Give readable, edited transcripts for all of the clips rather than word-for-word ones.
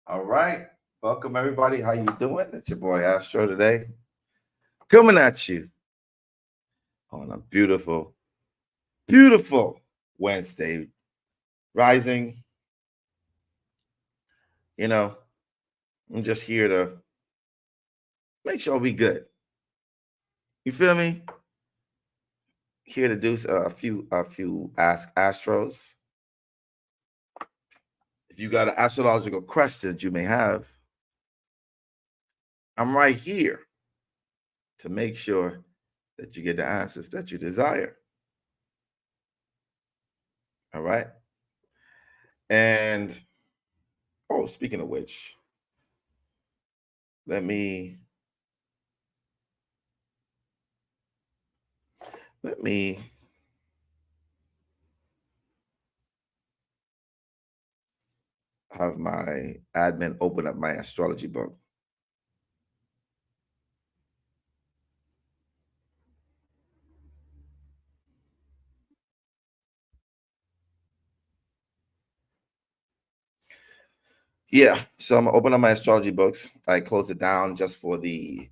All right. Welcome everybody. How you doing? It's your boy Astro today. Coming at you on a beautiful, beautiful Wednesday. Rising. You know, I'm just here to make sure we good. You feel me? Here to do a few Ask Astros. If you got an astrological question that you may have, I'm right here to make sure that you get the answers that you desire. All right. And speaking of which, let me let me have my admin open up my astrology book. Yeah, so I'm gonna open up my astrology books. I closed it down just for the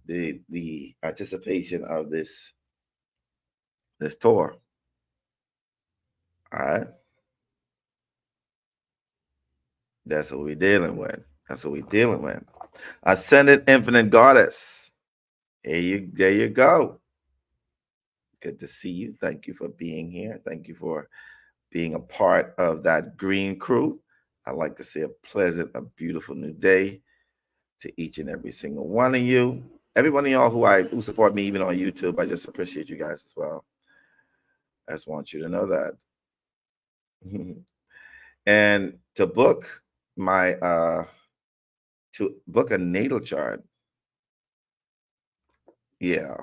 anticipation of this tour. All right, that's what we're dealing with. That's what we're dealing with. Ascendant Infinite Goddess. There you go. Good to see you. Thank you for being here. Thank you for being a part of that green crew. I'd like to say a beautiful new day to each and every single one of you. Every one of y'all who support me even on YouTube, I just appreciate you guys as well. I just want you to know that. And to book a natal chart, yeah.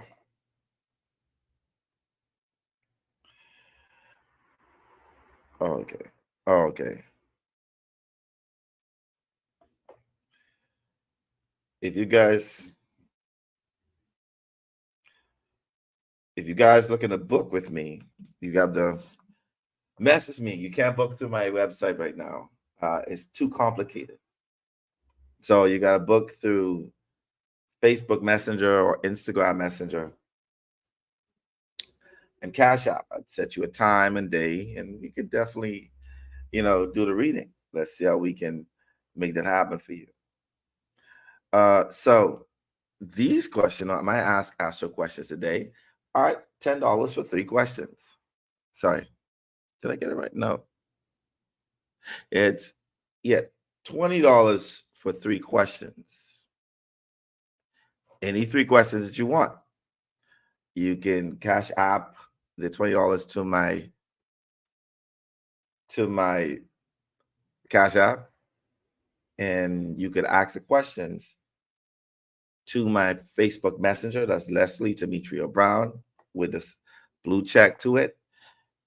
Okay. Okay. If you guys looking to book with me, you got the message me. You can't book through my website right now. It's too complicated. So you got to book through Facebook Messenger or Instagram Messenger and Cash App. I'd set you a time and day, and we could definitely, do the reading. Let's see how we can make that happen for you. So these questions, I might ask Astro questions today. All right, $10 for 3 questions. Sorry, did I get it right? No, it's $20 for 3 questions. Any 3 questions that you want. You can Cash App the $20 to my Cash App, and you could ask the questions to my Facebook Messenger. That's Leslie Demetrio Brown with this blue check to it,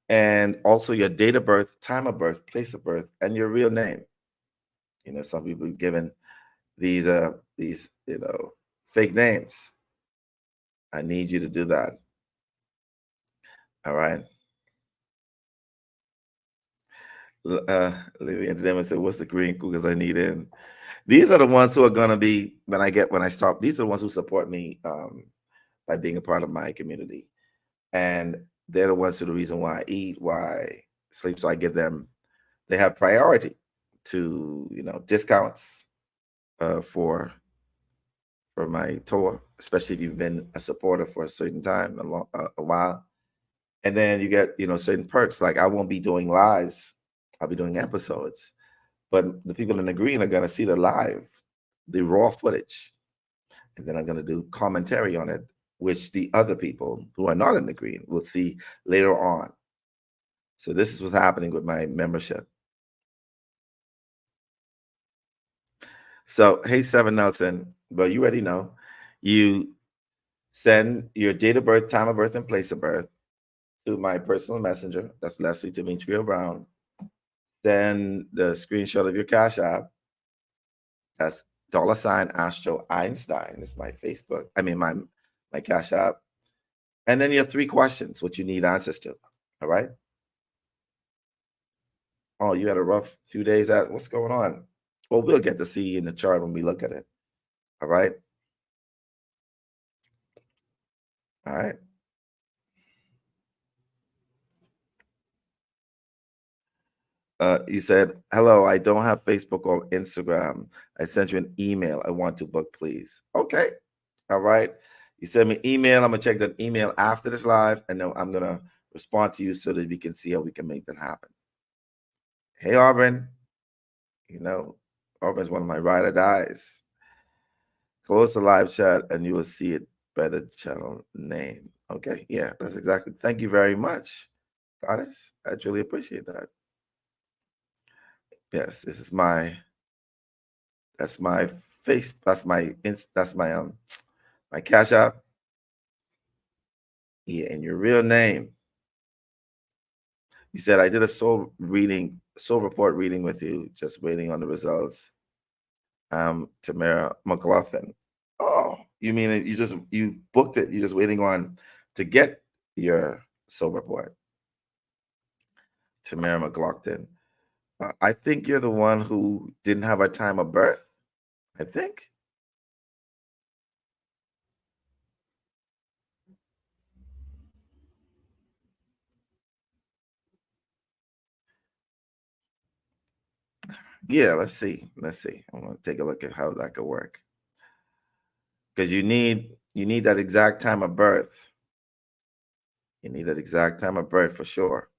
and also your date of birth, time of birth, place of birth, and your real name. Some people have given these fake names. I need you to do that. All right. Lily Entertainment said, "What's the green cougars I need in?" These are the ones who are gonna be when I stop. These are the ones who support me by being a part of my community, and they're the ones who are the reason why I eat, why I sleep. So I give them. They have priority to discounts for my tour, especially if you've been a supporter for a certain time, a while. And then you get certain perks, like I won't be doing lives, I'll be doing episodes, but the people in the green are going to see the live, the raw footage, and then I'm going to do commentary on it, which the other people who are not in the green will see later on. So this is what's happening with my membership. So hey, Seven Nelson, but you already know, you send your date of birth, time of birth, and place of birth to my personal messenger. That's Leslie Demetrio Brown. Then the screenshot of your Cash App. That's $Astro Einstein. It's my Facebook. I mean my Cash App. And then your 3 questions, what you need answers to. All right. Oh, you had a rough few days. What's going on? Well, we'll get to see in the chart when we look at it. All right. All right. You said, hello, I don't have Facebook or Instagram. I sent you an email. I want to book, please. Okay. All right. You send me an email. I'm going to check that email after this live, and then I'm going to respond to you so that we can see how we can make that happen. Hey, Auburn. You know, Auburn's one of my ride or dies. Close the live chat and you will see it by the channel name. Okay. Yeah, that's exactly. Thank you very much, Goddess. I truly appreciate that. Yes, this is that's my face, that's my my cash app. Yeah, and your real name. You said I did a soul report reading with you, just waiting on the results. Tamara McLaughlin. Oh, you mean you booked it? You're just waiting on to get your soul report. Tamara McLaughlin. I think you're the one who didn't have a time of birth. I think. Yeah, let's see. Let's see. I'm gonna take a look at how that could work. Because you need that exact time of birth. You need that exact time of birth for sure.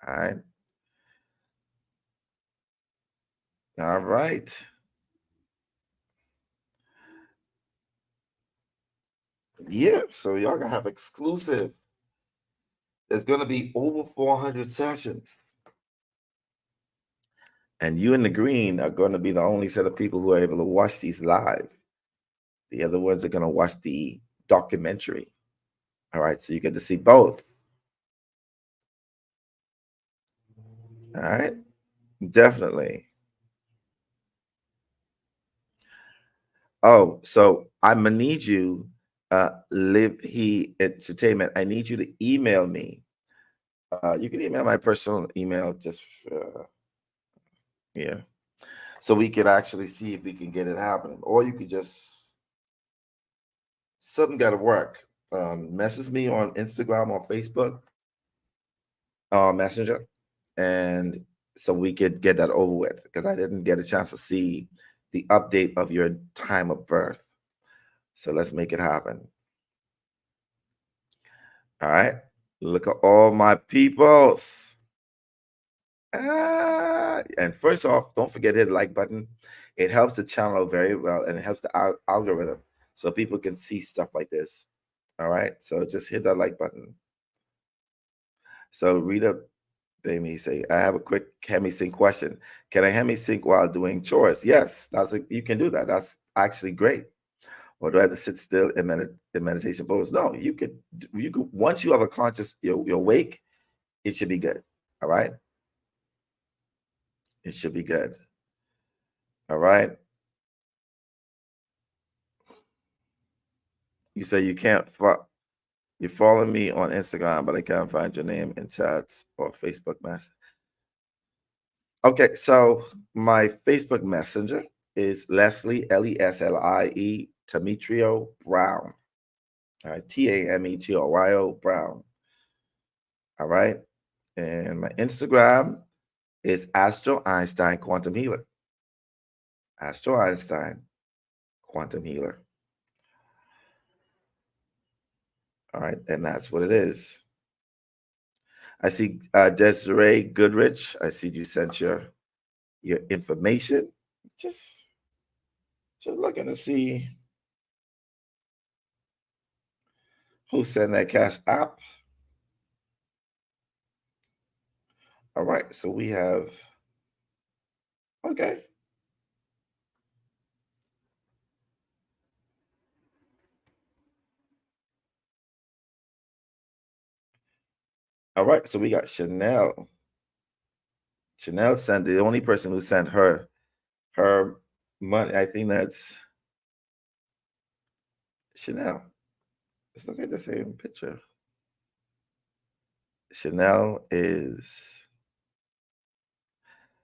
All right. All right. Yeah. So y'all gonna have exclusive. There's gonna be over 400 sessions. And you and the green are going to be the only set of people who are able to watch these live. The other ones are going to watch the documentary. All right. So you get to see both. All right. Definitely. Oh, so I'm gonna need you, Live He Entertainment. I need you to email me. You can email my personal email, just yeah, so we can actually see if we can get it happening, or you could just something got to work. Message me on Instagram or Facebook, Messenger, and so we could get that over with because I didn't get a chance to see the update of your time of birth. So let's make it happen. All right. Look at all my peoples. And first off, don't forget to hit the like button. It helps the channel very well and it helps the algorithm so people can see stuff like this. All right. So just hit that like button. So Rita Baby say, I have a quick hemi sync question. Can I hemi sync while doing chores? Yes, you can do that. That's actually great. Or do I have to sit still in meditation pose? No, you could once you have a conscious, you're awake, it should be good. All right. It should be good. All right. You say you can't you follow me on Instagram, but I can't find your name in chats or Facebook message. Okay, so my Facebook Messenger is Leslie Leslie Tametrio Brown. All right, Tametrio Brown. All right, and my Instagram is Astro Einstein Quantum Healer. Astro Einstein Quantum Healer. All right, and that's what it is. I see Desiree Goodrich. I see you sent your information. Just looking to see who sent that cash app. All right, so we have okay. All right, so we got Chanel. Chanel sent the only person who sent her money. I think that's Chanel. Let's look at the same picture. Chanel is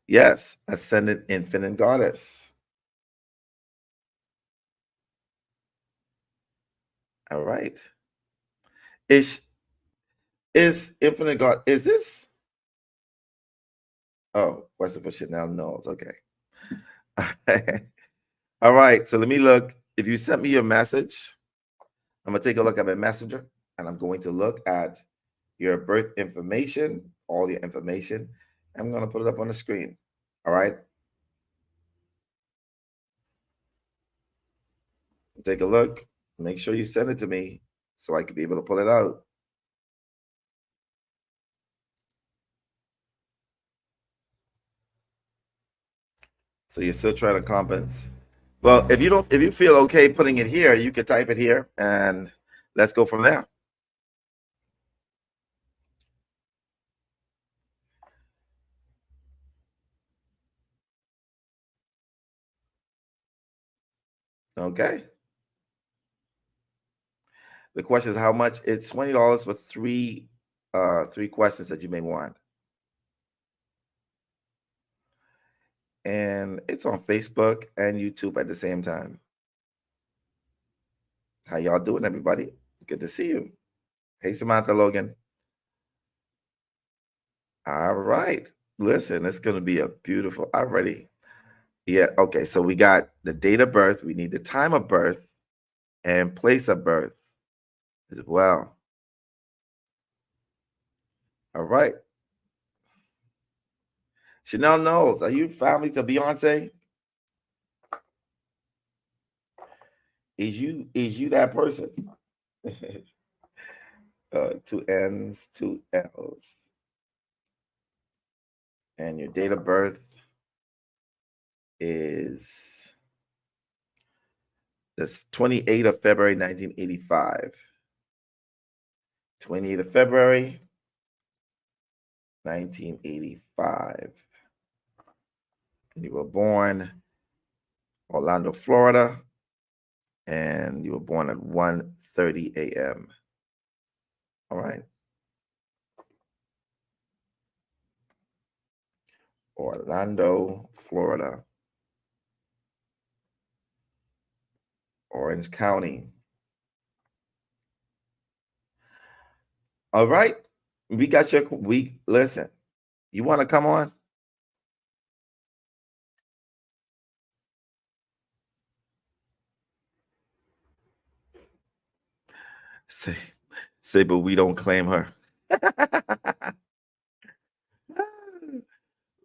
Yes, ascendant infinite goddess. All right. Is infinite God, is this? Oh, question for Chanel knows. Okay. All right. So let me look. If you sent me your message, I'm gonna take a look at my messenger and I'm going to look at your birth information, all your information. I'm gonna put it up on the screen. All right. Take a look. Make sure you send it to me so I can be able to pull it out. So you're still trying to compensate. Well, if you feel okay putting it here, you can type it here and let's go from there. Okay. The question is how much? It's $20 for three questions that you may want. And it's on Facebook and YouTube at the same time. How y'all doing, everybody? Good to see you. Hey, Samantha Logan. All right. Listen, it's going to be a beautiful. Already. Yeah. Okay. So we got the date of birth. We need the time of birth and place of birth as well. All right. Chanel Knowles, are you family to Beyonce? Is you that person? Two N's, two L's. And your date of birth is the 28th of February, 1985. 28th of February, 1985. And you were born Orlando, Florida, and you were born at 1:30 a.m. All right. Orlando, Florida. Orange County. All right. We got your listen. You want to come on? Say, say, but we don't claim her.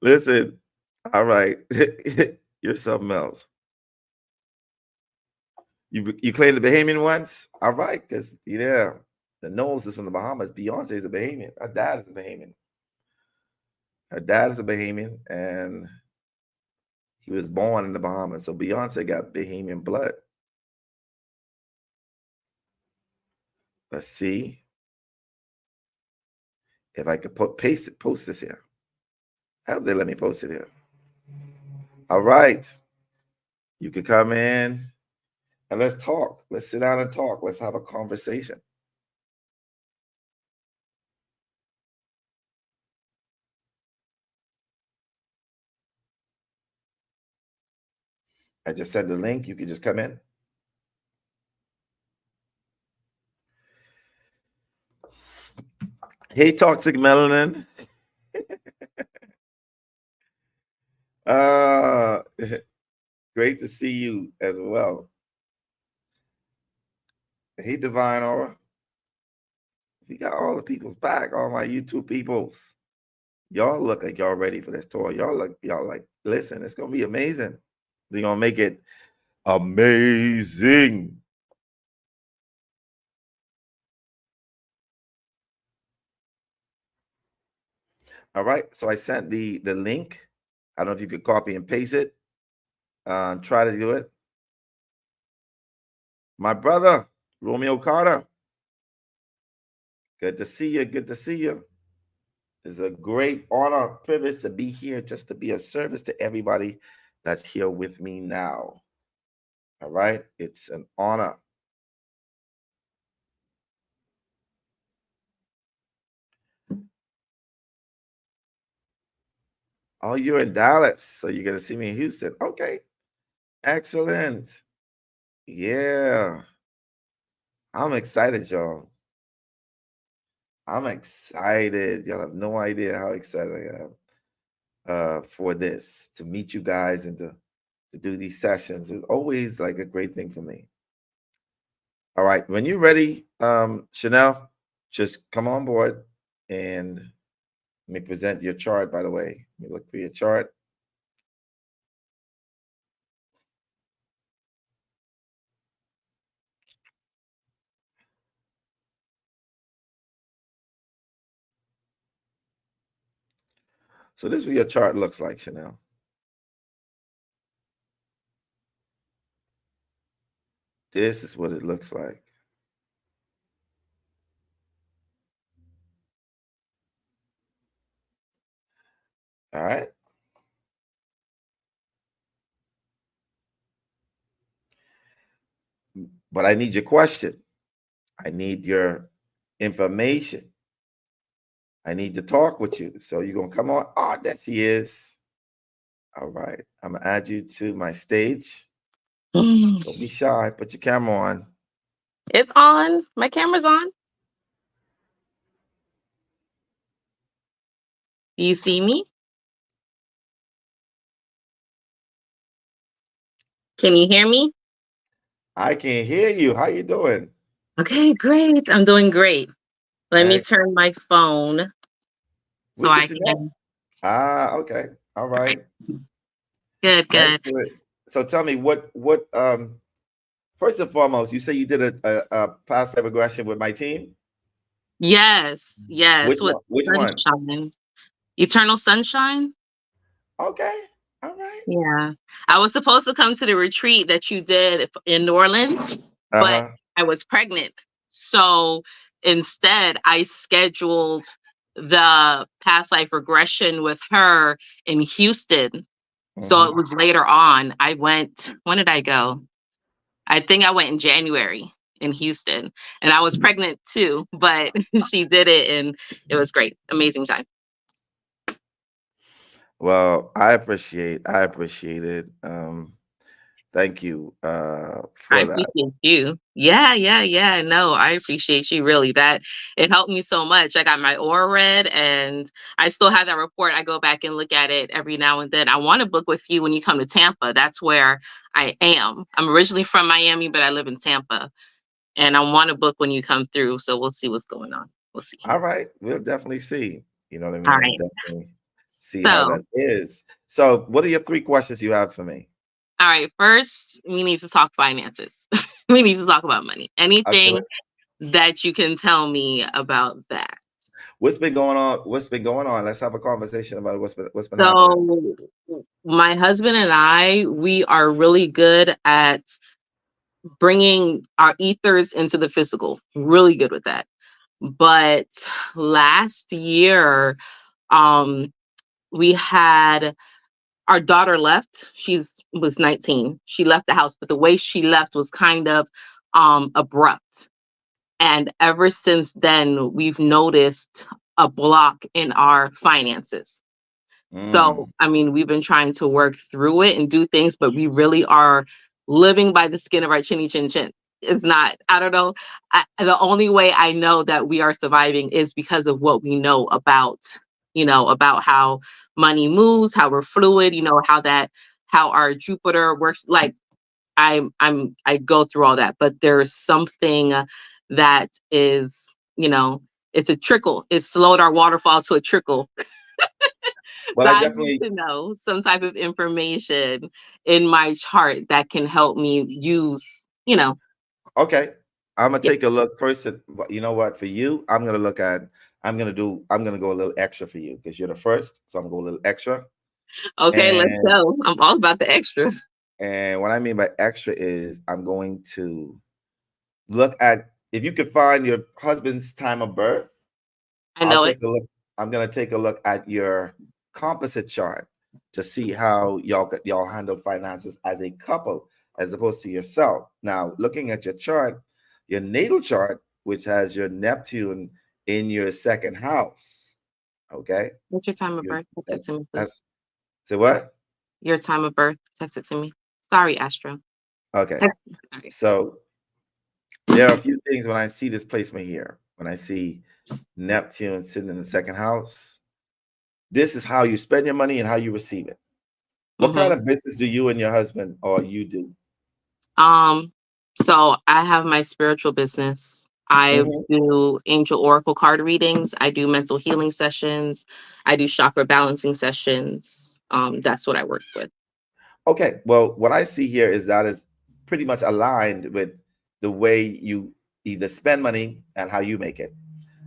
Listen, all right. You're something else. You claim the Bahamian ones? All right, because yeah, the nose is from the Bahamas. Beyonce is a Bahamian. Her dad is a Bahamian. Her dad is a Bahamian, and he was born in the Bahamas. So Beyonce got Bahamian blood. Let's see if I could post this here. How they let me post it here? All right. You can come in and let's talk. Let's sit down and talk. Let's have a conversation. I just sent the link. You can just come in. Hey, Toxic Melanin. Uh, great to see you as well. Hey, Divine Aura. We got all the people's back, all my YouTube peoples. Y'all look like y'all ready for this tour. Y'all like, listen, it's gonna be amazing. They're gonna make it amazing. All right. So I sent the link. I don't know if you could copy and paste it. Try to do it. My brother, Romeo Carter. Good to see you. Good to see you. It's a great honor, privilege to be here, just to be of service to everybody that's here with me now. All right. It's an honor. Oh, you're in Dallas, so you're gonna see me in Houston. Okay, excellent. Yeah, I'm excited, y'all. I'm excited. Y'all have no idea how excited I am for this, to meet you guys and to do these sessions. It's always like a great thing for me. All right, when you're ready, Chanel, just come on board and let me present your chart. By the way, let me look for your chart. So this is what your chart looks like, Chanel. This is what it looks like. All right. But I need your question. I need your information. I need to talk with you. So you're going to come on. Oh, there she is. All right. I'm going to add you to my stage. Don't be shy. Put your camera on. It's on. My camera's on. Do you see me? Can you hear me? I can hear you. How you doing? Okay, great. I'm doing great. Let me Ex- turn my phone so We can I see that. can. Ah, okay. All All right. right. Good, good. Excellent. So tell me what first and foremost, you say you did a past life regression with my team. Yes, yes. Which With one? Which one? sunshine. Eternal sunshine? Okay. All right. Yeah. I was supposed to come to the retreat that you did in New Orleans, but Uh-huh. I was pregnant. So instead, I scheduled the past life regression with her in Houston. So it Hmm. was later on. I went, when did I go? I think I went in January in Houston, and I was pregnant too, but she did it and it was great. Amazing time. Well, I appreciate it. Thank you I for that. appreciate you. Yeah, yeah, yeah. No, I appreciate you really. That it helped me so much. I got my aura read and I still have that report. I go back and look at it every now and then. I want to book with you when you come to Tampa. That's where I am. I'm originally from Miami, but I live in Tampa. And I want to book when you come through. So we'll see what's going on. We'll see. All right. We'll definitely see. You know what I All mean? right. Definitely see how So, that is. So what are your three questions you have for me? all right. First, we need to talk finances. We need to talk about money. Okay, Anything let's that you can tell me about that. what's been going on? What's been going on? Let's have a conversation about what's been happening. So, my husband and I, we are really good at bringing our ethers into the physical. Really good with that. But last year, um, we had our daughter left. She's was 19. She left the house, but the way she left was kind of abrupt. And ever since then, we've noticed a block in our finances. So, Mm. I mean, we've been trying to work through it and do things, but we really are living by the skin of our chinny chin chin. It's not, I don't know. The only way I know that we are surviving is because of what we know about, about how money moves, how we're fluid, how our Jupiter works. Like I go through all that, but there's something that is, it's a trickle. It slowed our waterfall to a trickle. Well, So I I need definitely to know some type of information in my chart that can help me use, okay. I'm gonna yeah. take a look first at you know what, for you, I'm gonna go a little extra for you because you're the first. So I'm gonna go a little extra. Okay, let's And go. I'm all about the extra. what I mean by extra is I'm going to look at if you could find your husband's time of birth. I I'll know it. take a look. I'm gonna take a look at your composite chart to see how y'all handle finances as a couple, as opposed to yourself. Now, looking at your chart, your natal chart, which has your Neptune in your second house. Okay, What's your time of you birth? Text that, it to me, that's please. So what? Your time of birth. Text it to me. Sorry, Astro. Okay. Text it. Sorry. So there are a few things when I see this placement here. When I see Neptune sitting in the second house, this is how you spend your money and how you receive it. What kind Mm-hmm. of business do you and your husband or you do? So I have my spiritual business. I Mhm. do angel oracle card readings. I do mental healing sessions. I do chakra balancing sessions. That's what I work with. Okay. Well, what I see here is that is pretty much aligned with the way you either spend money and how you make it.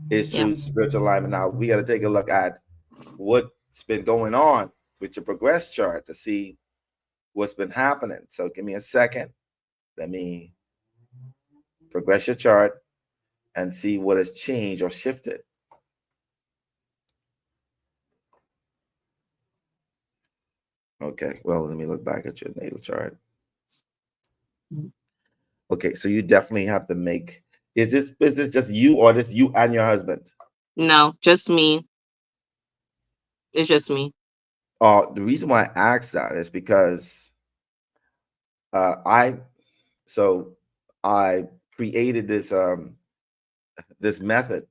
Is Yeah. true spiritual alignment. Now we got to take a look at what's been going on with your progress chart to see what's been happening. So give me a second. Let me progress your chart and see what has changed or shifted. Okay, well, let me look back at your natal chart. Okay, so you definitely have to make. Is this business just you or this you and your husband? No, just me. It's just me. The reason why I asked that is because I so I created this method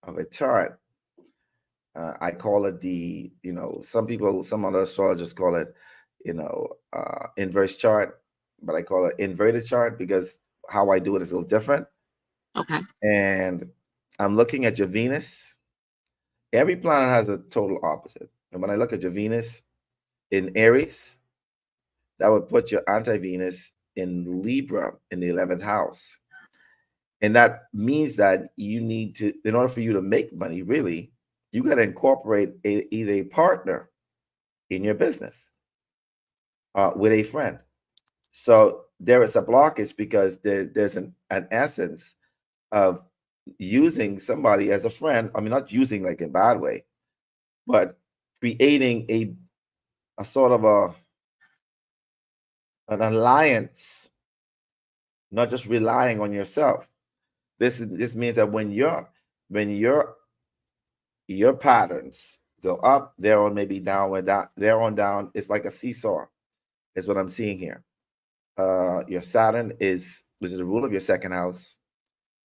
of a chart. I call it some people, some other astrologers call it, inverse chart, but I call it inverted chart because how I do it is a little different. Okay. And I'm looking at your Venus. Every planet has a total opposite. And when I look at your Venus in Aries, that would put your anti-Venus in Libra in the 11th house. And that means that you need to, in order for you to make money, really, you got to incorporate either a partner in your business with a friend. So there is a blockage because there's an essence of using somebody as a friend. I mean, not using like in a bad way, but creating a sort of an alliance, not just relying on yourself. This means that when your patterns go up, they're on maybe down, or down, they're on down. It's like a seesaw, is what I'm seeing here. Your Saturn which is the rule of your second house,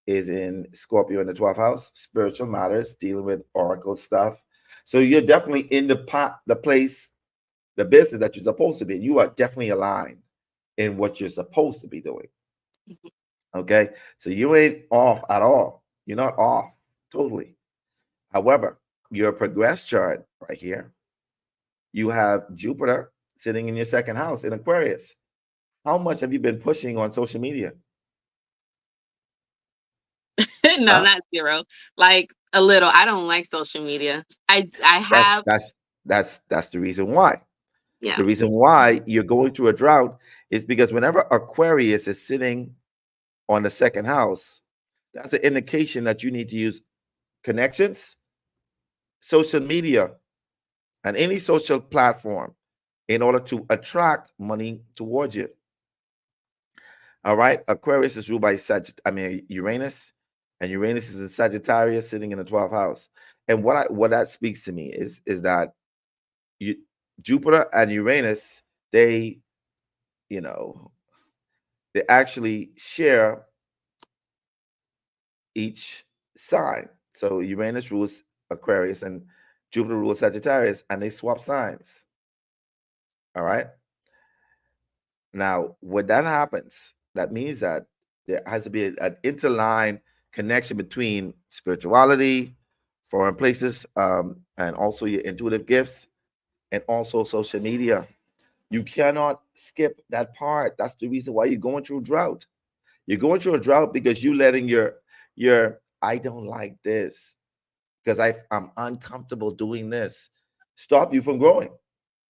is in Scorpio in the 12th house, spiritual matters, dealing with oracle stuff. So you're definitely in the place, the business that you're supposed to be. You are definitely aligned in what you're supposed to be doing. Okay. So you ain't off at all. You're not off totally. However, your progress chart right here, you have Jupiter sitting in your second house in Aquarius. How much have you been pushing on social media? No, Huh? not zero. Like a little. I don't like social media. I That's have. that's that's the reason why. Yeah. The reason why you're going through a drought is because whenever Aquarius is sitting on the second house, that's an indication that you need to use connections, social media, and any social platform in order to attract money towards you. All right. Aquarius is ruled by Uranus, and Uranus is in Sagittarius sitting in the 12th house. And what that speaks to me is that you Jupiter and Uranus, they, you know, they actually share each sign. So Uranus rules Aquarius and Jupiter rules Sagittarius, and they swap signs. All right. Now, when that happens, that means that there has to be an interline connection between spirituality, foreign places, and also your intuitive gifts, and also social media. You cannot skip that part. That's the reason why you're going through drought. You're going through a drought because you letting your I don't like this because I'm uncomfortable doing this stop you from growing.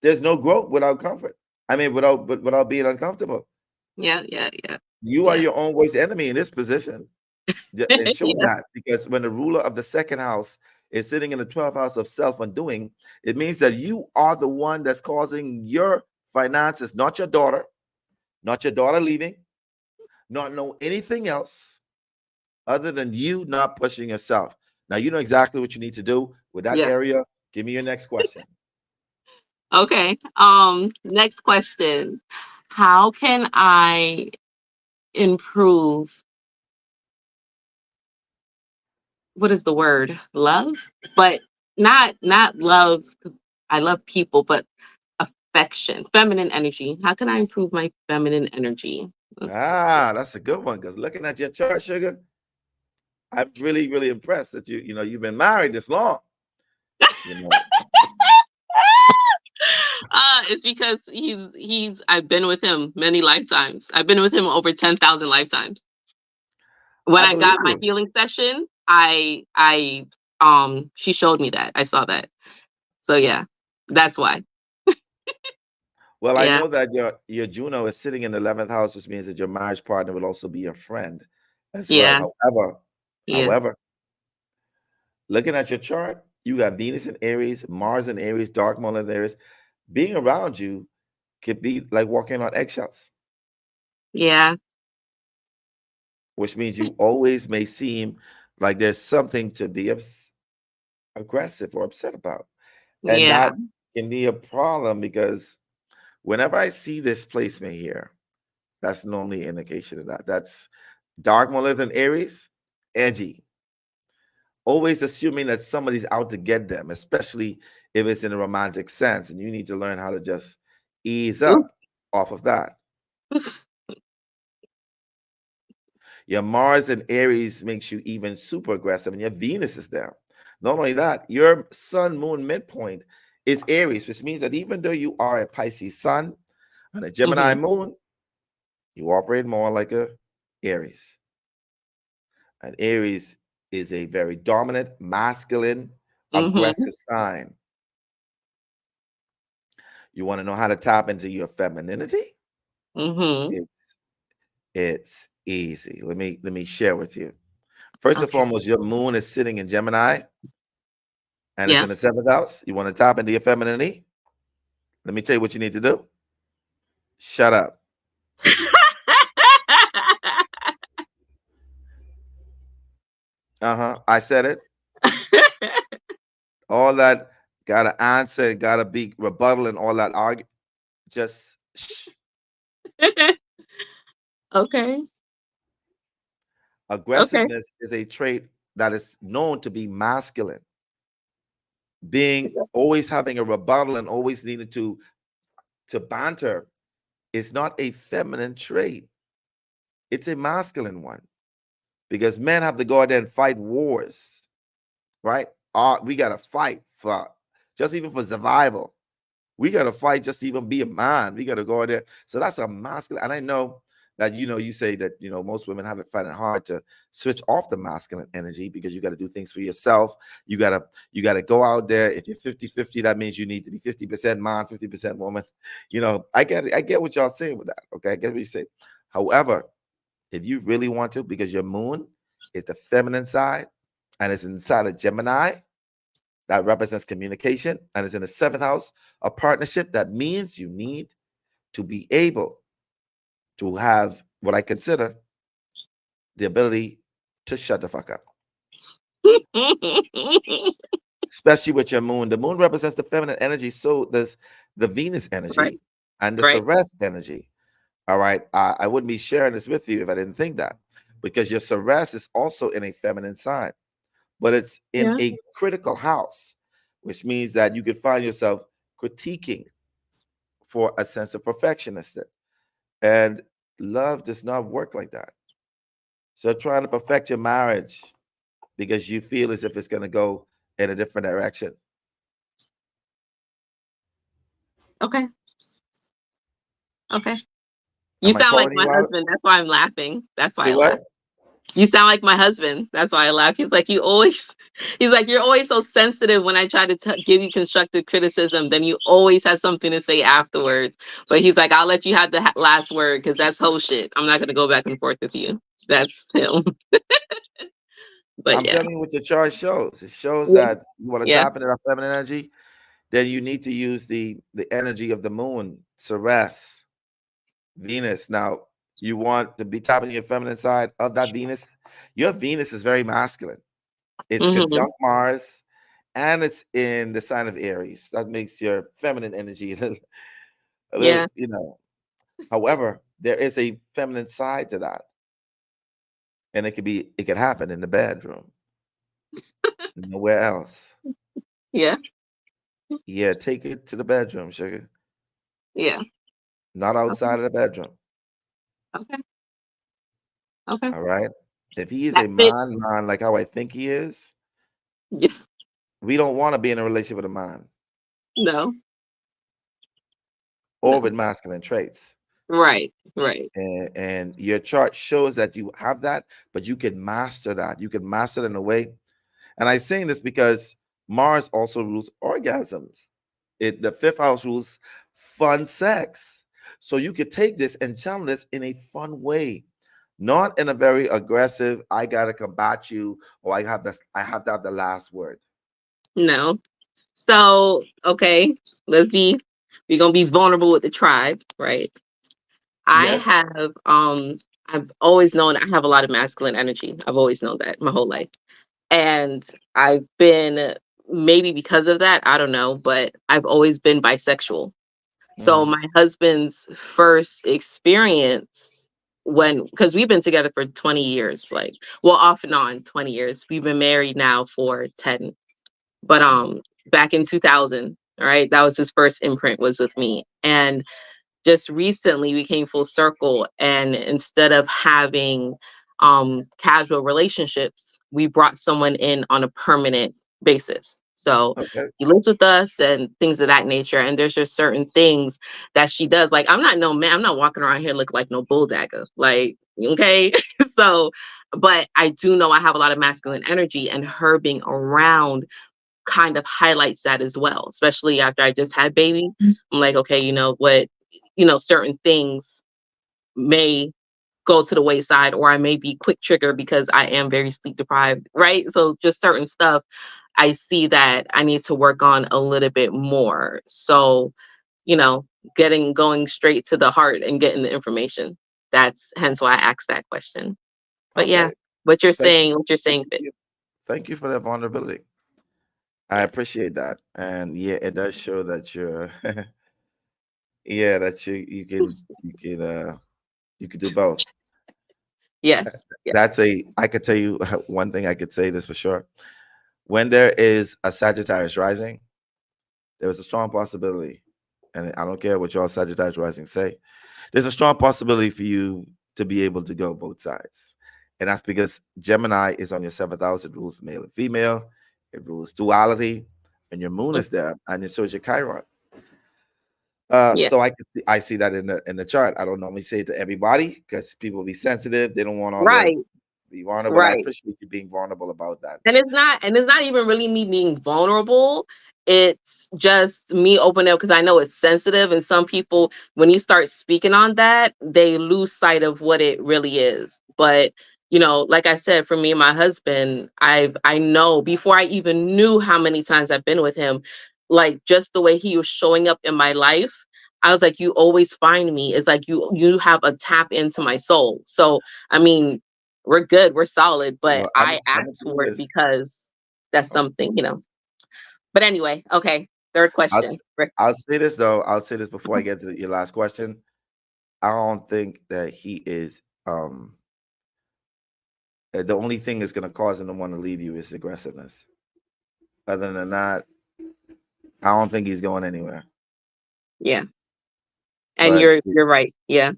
There's no growth without comfort. I mean, without being uncomfortable. Yeah. Yeah. Yeah. You are Yeah. your own worst enemy in this position. It showed Yeah. that because when the ruler of the second house is sitting in the 12th house of self undoing, it means that you are the one that's causing your finances, not your daughter leaving, not know anything else other than you not pushing yourself. Now you know exactly what you need to do with that Yeah. area. Give me your next question. Okay. Next question. How can I improve, what is the word? Love? But not love, 'cause I love people, but affection, feminine energy. How can I improve my feminine energy? Ah, that's a good one. Because looking at your chart, sugar, I'm really, really impressed that you've been married this long. You know, It's because I've been with him many lifetimes. I've been with him over 10,000 lifetimes. When I I believe got my you. healing session, she showed me that. I saw that. So yeah, that's why. Well, I Yeah, know that your Juno is sitting in the 11th house, which means that your marriage partner will also be your friend as well. yeah, yeah, However, looking at your chart, you got Venus in Aries, Mars in Aries, Dark Matter in Aries. Being around you could be like walking on eggshells, yeah, which means you always may seem like there's something to be aggressive or upset about. And yeah. that can be a problem because whenever I see this placement here, that's normally an indication of that. That's dark Moleth and Aries, edgy, always assuming that somebody's out to get them, especially if it's in a romantic sense. And you need to learn how to just ease Ooh. up off of that. Your Mars and Aries makes you even super aggressive, and your Venus is there. Not only that, your Sun Moon midpoint is Aries, which means that even though you are a Pisces Sun and a Gemini Mm-hmm. Moon, you operate more like a Aries. And Aries is a very dominant, masculine, Mm-hmm. aggressive sign. You want to know how to tap into your femininity? Mm-hmm. It's it's easy. Let me share with you. First and Okay. foremost, your moon is sitting in Gemini and it's Yeah. in the seventh house. You want to tap into your femininity? Let me tell you what you need to do. Shut up. Uh-huh. I said it. All that gotta answer, gotta be rebuttal and all that argue. Just shh. Okay. Okay. Aggressiveness is a trait that is known to be masculine. Being always having a rebuttal and always needing to banter is not a feminine trait. It's a masculine one because men have to go out there and fight wars, right? We gotta fight for just even for survival. We gotta fight just to even be a man. We gotta go out there. So that's a masculine. And I know that you say that most women have it finding hard to switch off the masculine energy because you got to do things for yourself. You gotta go out there. If you're 50-50, that means you need to be 50% man, 50% woman. I get it. I get what y'all saying with that. Okay, I get what you say. However, if you really want to, because your moon is the feminine side and it's inside of Gemini, that represents communication, and it's in the seventh house, a partnership. That means you need to be able to have what I consider the ability to shut the fuck up, especially with your moon. The moon represents the feminine energy, so does the Venus Right. energy and the Right. Ceres energy. All right. I wouldn't be sharing this with you if I didn't think that, because your Ceres is also in a feminine sign, but it's in Yeah. a critical house, which means that you could find yourself critiquing for a sense of perfectionism. And love does not work like that. So trying to perfect your marriage because you feel as if it's going to go in a different direction. Okay. Okay. You Am I sound like calling my you out? husband. That's why I'm laughing. That's why Say I laugh. what? You sound like my husband. That's why I laugh. He's like, he's like, you're always so sensitive when I try to give you constructive criticism. Then you always have something to say afterwards. But he's like, I'll let you have the last word because that's whole shit. I'm not going to go back and forth with you. That's him. But I'm yeah. telling you what your chart shows. It shows Yeah. that you want to Yeah. tap into that feminine energy, then you need to use the energy of the moon, Ceres, Venus. Now, you want to be tapping your feminine side of that Venus. Your Venus is very masculine. It's Hmm. conjunct Mars, and it's in the sign of Aries. That makes your feminine energy a little, Yeah. However, there is a feminine side to that, and it could happen in the bedroom, nowhere else. Yeah. Yeah, take it to the bedroom, sugar. Yeah. Not Okay. outside of the bedroom. Okay. Okay. All right. If he is That a fits. man like how I think he is, Yeah. we don't want to be in a relationship with a man No. or No. with masculine traits. Right. Right. And your chart shows that you have that, but you can master that. You can master it in a way. And I'm saying this because Mars also rules orgasms. The fifth house rules fun sex. So you could take this and channel this in a fun way, not in a very aggressive, I gotta combat you, or I have to have the last word. No. So, okay, let's be we're gonna be vulnerable with the tribe, right? I Yes. have I've always known I have a lot of masculine energy. I've always known that my whole life. And I've been, maybe because of that, I don't know, but I've always been bisexual. So Hmm. my husband's first experience, when, because we've been together for 20 years, like, well, off and on 20 years. We've been married now for 10. But back in 2000, all right, that was his first imprint, was with me. And just recently we came full circle, and instead of having casual relationships, we brought someone in on a permanent basis. So Okay. he lives with us and things of that nature, and there's just certain things that she does. Like, I'm not no man, I'm not walking around here looking like no bull dagger, like, okay. So, but I do know I have a lot of masculine energy, and her being around kind of highlights that as well, especially after I just had baby. I'm like, okay, you know what, certain things may go to the wayside, or I may be quick trigger because I am very sleep deprived, right? So just certain stuff I see that I need to work on a little bit more. So, you know, going straight to the heart and getting the information. That's hence why I asked that question. But yeah, Okay. Thank you. what you're saying fit. Thank you for that vulnerability. I Yeah. appreciate that. And yeah, it does show that you're yeah, that you can do both. Yes. Yeah. That's a I could tell you one thing I could say this for sure. When there is a Sagittarius rising, there is a strong possibility, and I don't care what y'all Sagittarius rising say, there's a strong possibility for you to be able to go both sides. And that's because Gemini is on your seventh house. It rules male and female, it rules duality, and your moon Mm. is there, and so is your Chiron. Yeah. So I see that in the chart. I don't normally say it to everybody because people be sensitive. They don't want all the Right. be vulnerable. But I Right. appreciate you being vulnerable about that. And it's not even really me being vulnerable. It's just me opening up, because I know it's sensitive, and some people, when you start speaking on that, they lose sight of what it really is. But like I said, for me and my husband, I know, before I even knew how many times I've been with him, like, just the way he was showing up in my life, I was like, you always find me. It's like you have a tap into my soul. So I mean, we're good, we're solid, but Well, I I'm gonna asked say for it this. because that's Oh, something. But anyway, okay. Third I'll question. s- I'll say this though. I'll say this before I get to your last question. I don't think that he is. The only thing that's going to cause him to want to leave you is aggressiveness. Other than that, I don't think he's going anywhere. Yeah. And But you're right. Yeah.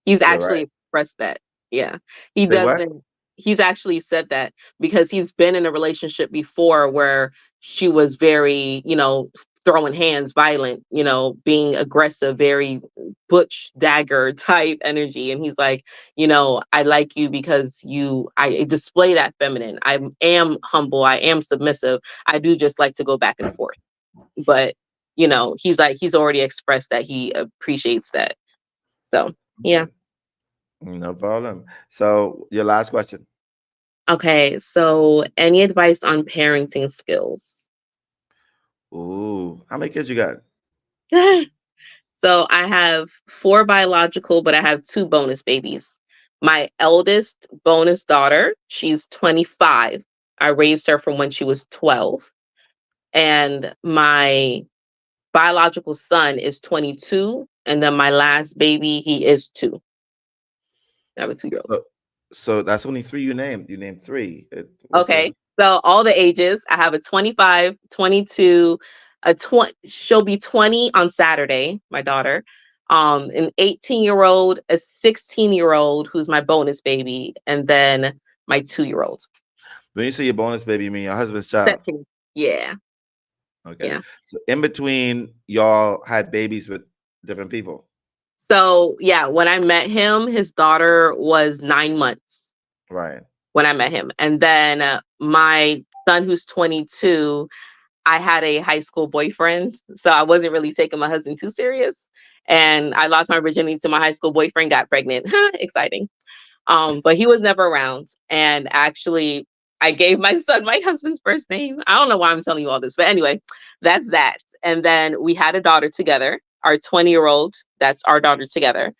He's you're right. actually expressed that. Yeah. He Say what? doesn't he's actually said that, because he's been in a relationship before where she was very, throwing hands, violent, being aggressive, very butch dagger type energy. And he's like, I like you because I display that feminine. I am humble. I am submissive. I do just like to go back and forth. But, he's like, he's already expressed that he appreciates that. So, yeah. Okay, no problem. So your last question. Okay, so any advice on parenting skills? Ooh, how many kids you got? So I have four biological, but I have two bonus babies. My eldest bonus daughter, she's 25. I raised her from when she was 12. and my biological son is 22, and then my last baby, he is 2. I have a 2-year-old. So that's only three you named. You named three. What's Okay. the So all the ages, I have a 25, 22, a 20, she'll be 20 on Saturday, my daughter. An 18-year-old, a 16-year-old who's my bonus baby, and then my 2-year-old. when you say your bonus baby, you mean your husband's child? Yeah. Okay. Yeah. So in between, y'all had babies with different people, So yeah, when I met him, his daughter was 9 months right? when I met him. And then my son, who's 22, I had a high school boyfriend. So I wasn't really taking my husband too serious. And I lost my virginity to my high school boyfriend, got pregnant. Exciting. But he was never around. And actually, I gave my son my husband's first name. I don't know why I'm telling you all this, but anyway, that's that. And then we had a daughter together, our 20-year-old. That's our daughter together.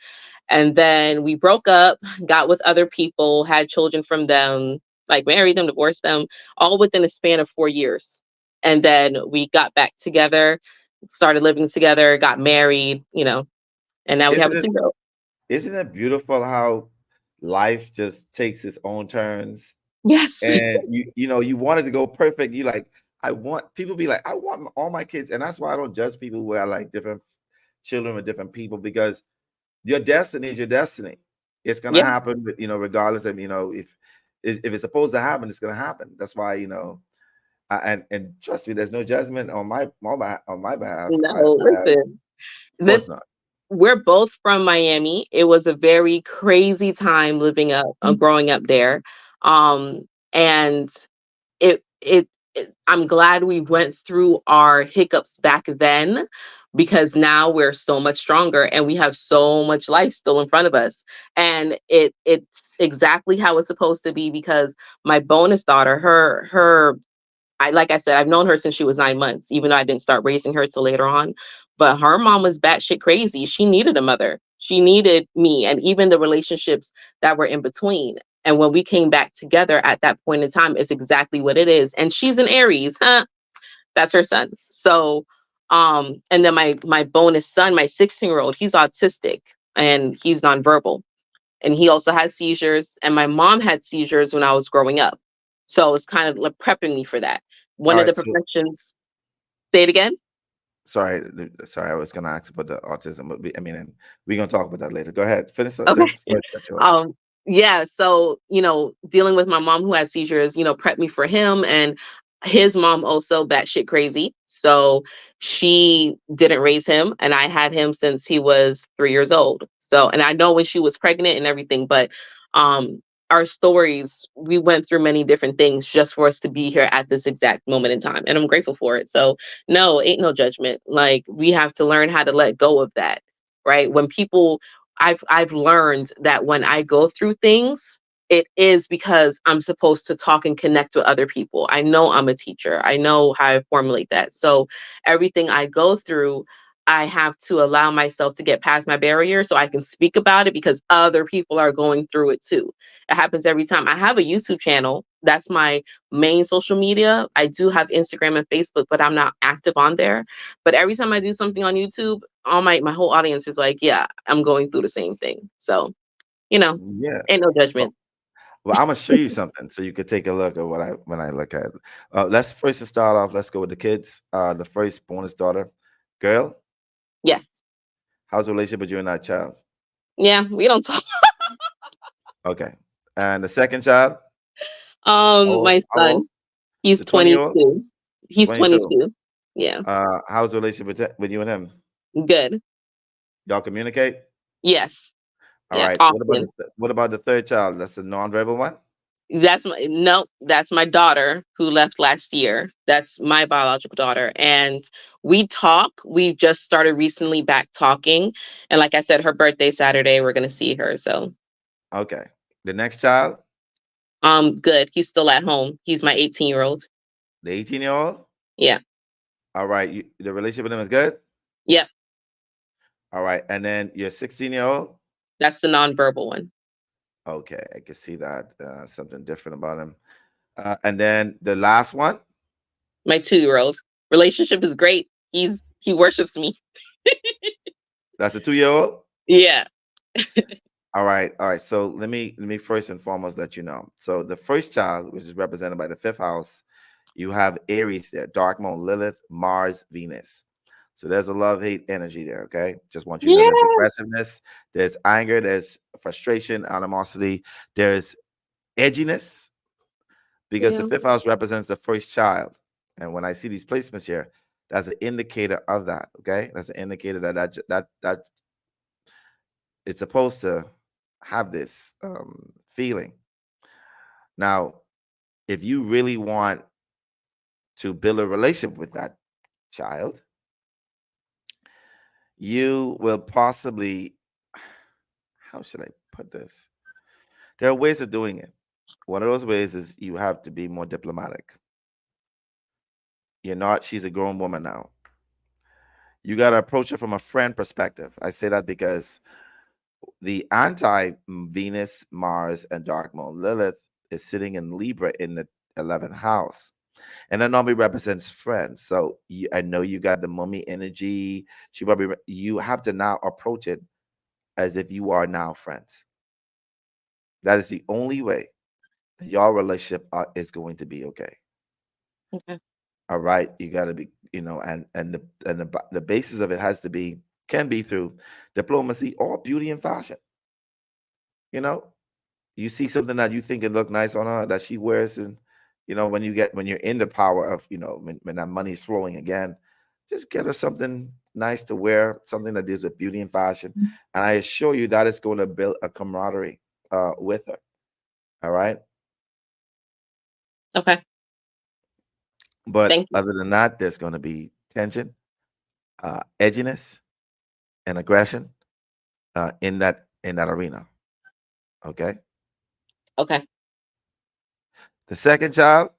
And then we broke up, got with other people, had children from them, like married them, divorced them, all within a span of 4 years. And then we got back together, started living together, got married, and now we have Isn't a it 2-year-old. isn't it beautiful how life just takes its own turns? Yes. And you wanted to go perfect. You like, I want people be like, I want all my kids, and that's why I don't judge people who are like different children with different people, because your destiny is your destiny. It's gonna Yeah. happen, regardless of if it's supposed to happen, it's gonna happen. That's why and trust me, there's no judgment on my behalf. No, listen. Of course not. We're both from Miami. It was a very crazy time growing up there. Um, and I'm glad we went through our hiccups back then, because now we're so much stronger and we have so much life still in front of us. And it's exactly how it's supposed to be, because my bonus daughter, like I said, I've known her since she was 9 months, even though I didn't start raising her till later on. But her mom was batshit crazy. She needed a mother. She needed me, and even the relationships that were in between. And when we came back together at that point in time, it's exactly what it is. And she's an Aries, huh? That's her son. So, and then my bonus son, my 16-year-old, he's autistic and he's nonverbal, and he also has seizures. And my mom had seizures when I was growing up, so it's kind of like prepping me for that. All One of the right, so professions. Say it again. sorry, sorry, I was gonna ask about the autism, but and we're gonna talk about that later. Go ahead, finish. Okay. Sorry to cut you off. Um, yeah, so, dealing with my mom who had seizures, prepped me for him, and his mom also batshit crazy. So she didn't raise him, and I had him since he was 3 years old. So, and I know when she was pregnant and everything, but um our stories, we went through many different things just for us to be here at this exact moment in time. And I'm grateful for it. So no, ain't no judgment. Like, we have to learn how to let go of that. Right. When people I've learned that when I go through things, it is because I'm supposed to talk and connect with other people. I know I'm a teacher. I know how I formulate that. So everything I go through, I have to allow myself to get past my barrier so I can speak about it, because other people are going through it too. It happens every time. I have a YouTube channel. That's my main social media. I do have Instagram and Facebook, but I'm not active on there. But every time I do something on YouTube, all my whole audience is like, yeah, I'm going through the same thing. So, you know, Yeah. ain't no Well, judgment. well, I'm gonna show you something so you could take a look at what I when I look at it. Let's first to start off. Let's go with the kids. The first bonus daughter, girl. Yes. How's the relationship with you and that child? Yeah, we don't talk. Okay. And the second child, My how old? son, he's The 20-year-old, 22. He's 22. 22. Yeah. How's the relationship with you and him? Good. Y'all communicate? Yes. All Yeah. right. Often. What about the third child? That's the non-verbal one. That's my daughter who left last year. That's my biological daughter. And we talk. We just started recently back talking. And like I said, her birthday Saturday, we're gonna see her. So Okay. The next child, good. He's still at home. He's my 18-year-old. the 18-year-old. Yeah. All right. The relationship with him is good. Yep. All right. And then your 16-year-old. That's the nonverbal one. Okay, I can see that something different about him. And then the last one, My 2-year-old. Relationship is great. He worships me. That's a 2 year old. Yeah. All right, all right. So let me first and foremost let you know. So the first child, which is represented by the fifth house, you have Aries there, Dark Moon, Lilith, Mars, Venus. So there's a love hate energy there. Okay, just want you to know there's Yeah. aggressiveness, there's anger, there's frustration, animosity, there's edginess, because the Yeah. fifth house represents the first child. And when I see these placements here, that's an indicator of that. Okay, that's an indicator that it's supposed to have this feeling. Now, if you really want to build a relationship with that child, you will possibly, how should I put this? There are ways of doing it. One of those ways is you have to be more diplomatic. You're not, she's a grown woman now. You got to approach her from a friend perspective. I say that because the anti Venus, Mars, and Dark Moon Lilith is sitting in Libra in the 11th house. And that normally represents friends. So I know you got the mummy energy. She probably, you have to now approach it as if you are now friends. That is the only way that your relationship is going to be okay. Okay. All right, you got to be, the basis of it has to be, can be through diplomacy or beauty and fashion. You know, you see something that you think it look nice on her that she wears, and when you're in the power of, when that money is flowing again, just get her something nice to wear, something that deals with beauty and fashion, and I assure you that is going to build a camaraderie with her. All right, Okay. but Thank you. other than that, there's going to be tension, edginess, and aggression in that arena. Okay, Okay. the second child,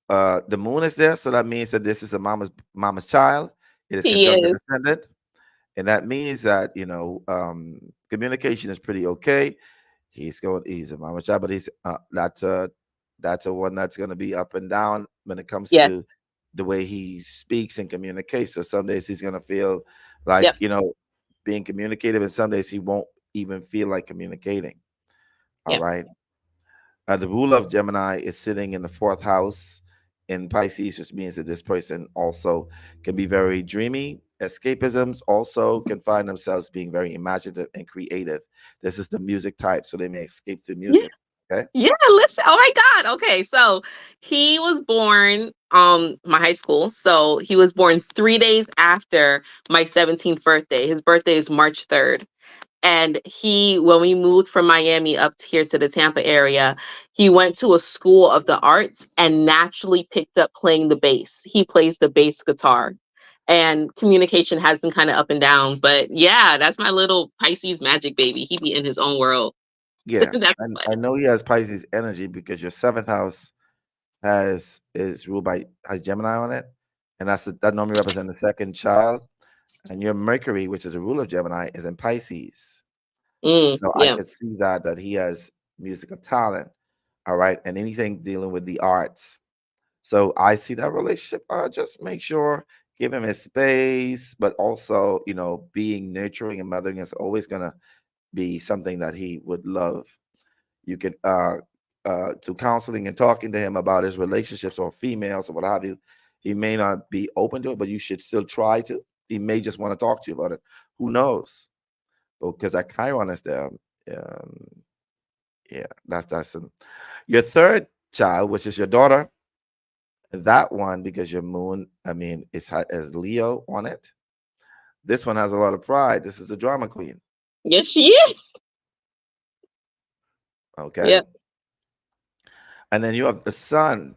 the moon is there, so that means that this is a mama's child. It is He conjunct the is. descendant, and that means that communication is pretty okay. He's a mama's child, but he's that's a one that's going to be up and down when it comes Yes. to the way he speaks and communicates. So some days he's going to feel like Yep. being communicative, and some days he won't even feel like communicating. All Yep. right. The ruler of Gemini is sitting in the fourth house in Pisces, which means that this person also can be very dreamy. Escapisms also can find themselves being very imaginative and creative. This is the music type, so they may escape through Yeah. music. Okay. Yeah. Listen. Oh my God. Okay. So he was born my high school. So he was born 3 days after my 17th birthday. His birthday is March 3rd. And when we moved from Miami up here to the Tampa area, he went to a school of the arts and naturally picked up playing the bass. He plays the bass guitar. And communication has been kind of up and down. But yeah, that's my little Pisces magic baby. He be in his own world. Yeah, That's and I funny. know he has Pisces energy because your seventh house is ruled by has Gemini on it, and that normally represents the second child. And your Mercury, which is the ruler of Gemini, is in Pisces. So I Yeah. could see that he has musical talent. All right, and anything dealing with the arts. So I see that relationship. Just make sure, give him his space, but also, being nurturing and mothering is always gonna be something that he would love. You could through counseling and talking to him about his relationships or females or what have you. He may not be open to it, but you should still try to. He may just want to talk to you about it. Who knows? Because that Chiron is there. Um, yeah, that's your third child, which is your daughter. That one, because your moon, I mean, it's has Leo on it. This one has a lot of pride. This is the drama queen. Yes, she is. Okay. Yep. And then you have the sun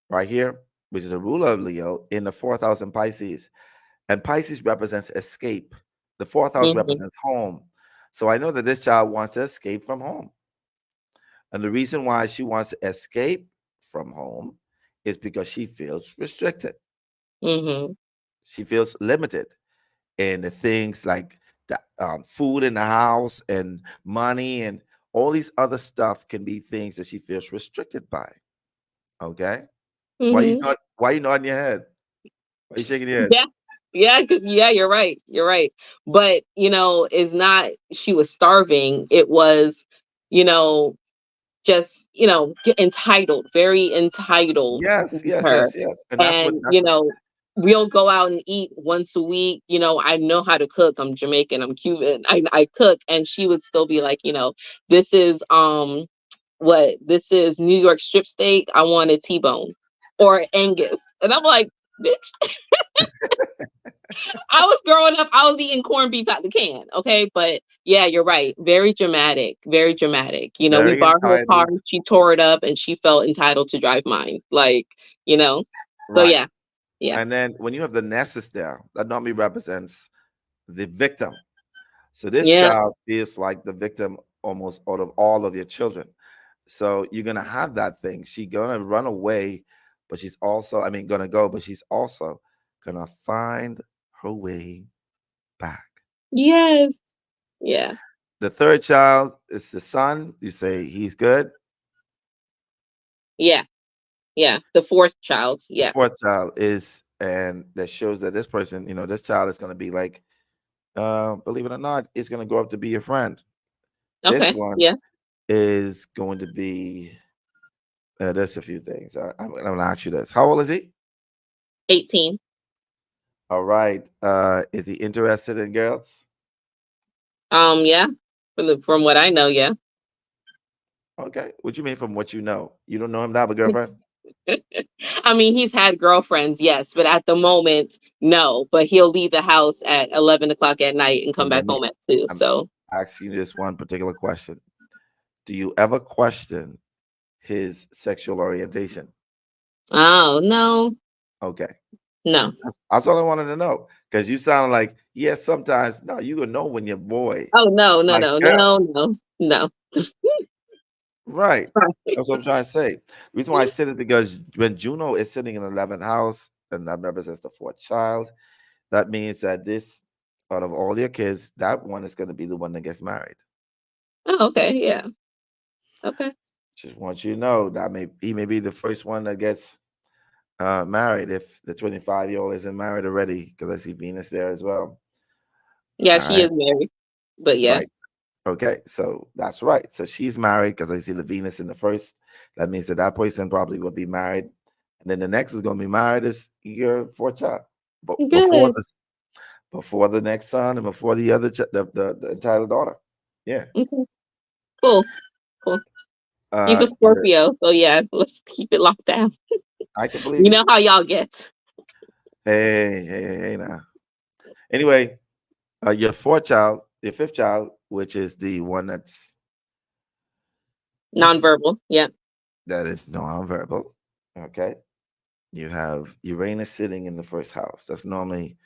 right here, which is a ruler of Leo in the fourth house in Pisces. And Pisces represents escape. The fourth house Hmm. represents home. So I know that this child wants to escape from home. And the reason why she wants to escape from home is because she feels restricted. Hmm. She feels limited in the things like the food in the house and money and all these other stuff can be things that she feels restricted by. Okay. Why you Hmm. not? Why you nodding your head? Why are you shaking your head? Yeah. Yeah, yeah, you're right. You're right. But, it's not she was starving. It was, you know, just, entitled, very entitled Yes, with yes, her. yes, yes. And And, that's what we'll go out and eat once a week. I know how to cook. I'm Jamaican, I'm Cuban. I cook, and she would still be like, this is this is New York strip steak. I want a T-bone or Angus. And I'm like, bitch, I was growing up, I was eating corned beef out the can. Okay. But yeah, you're right. Very dramatic. Very dramatic. We very borrowed her car entitled. and she tore it up and she felt entitled to drive mine. Like, you know. So Right. yeah. Yeah. And then when you have the nessus there, that normally represents the victim. So this Yeah. child feels like the victim almost out of all of your children. So you're gonna have that thing. She's gonna run away, but she's also, I mean, gonna go, but she's also gonna find her way back. Yes. Yeah. The third child is the son. You say he's good. Yeah. Yeah. The fourth child. The Yeah. fourth child is, and that shows that this person, this child is gonna be like, believe it or not, it's gonna grow up to be your friend. This Okay. one Yeah. is going to be. There's a few things. I'm gonna ask you this. How old is he? 18. All right. Is he interested in girls? Yeah. From what I know, yeah. Okay. What you mean from what you know? You don't know him to have a girlfriend? I mean, he's had girlfriends, yes, but at the moment, no. But he'll leave the house at 11 o'clock at night and come And let back me home at 2. I'm So, asking you this one particular question. Do you ever question his sexual orientation? oh no, Okay. no. That's all I wanted to know. Because you sound like, yes, sometimes. No, you gonna know when your boy Oh no, no, likes no, no, girls. no, no. Right. Right. That's what I'm trying to say. The reason why I said it because when Juno is sitting in the 11th house, and that represents the fourth child, that means that this, out of all your kids, that one is going to be the one that gets married. Oh, okay, yeah, okay. Just want you to know that he may be the first one that gets married if the 25-year-old isn't married already, because I see Venus there as well. Yeah, All she right. is married, but yeah, Right. Okay. So that's right. So she's married because I see the Venus in the first. That means that that person probably will be married. And then the next is going to be married is your fourth child. But good. before the next son and before the other the entitled daughter. Yeah. Okay, cool, cool. He's Uh a Scorpio, so yeah, let's keep it locked down. I can believe You you. know how y'all get. Hey now. Anyway, your fourth child, your fifth child, which is the one Nonverbal. Yeah. that is nonverbal. Okay. You have Uranus sitting in the first house. That's normally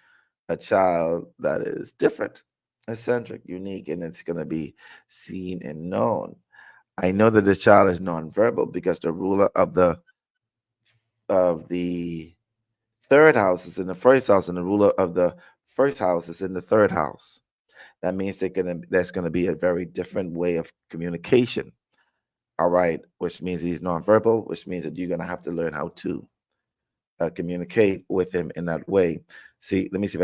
a child that is different, eccentric, unique, and it's going to be seen and known. I know that this child is nonverbal because the ruler of the third house is in the first house, and the ruler of the first house is in the third house. That means there's gonna be a very different way of communication. All right, which means he's nonverbal, which means that you're gonna have to learn how to communicate with him in that way. See, let me see if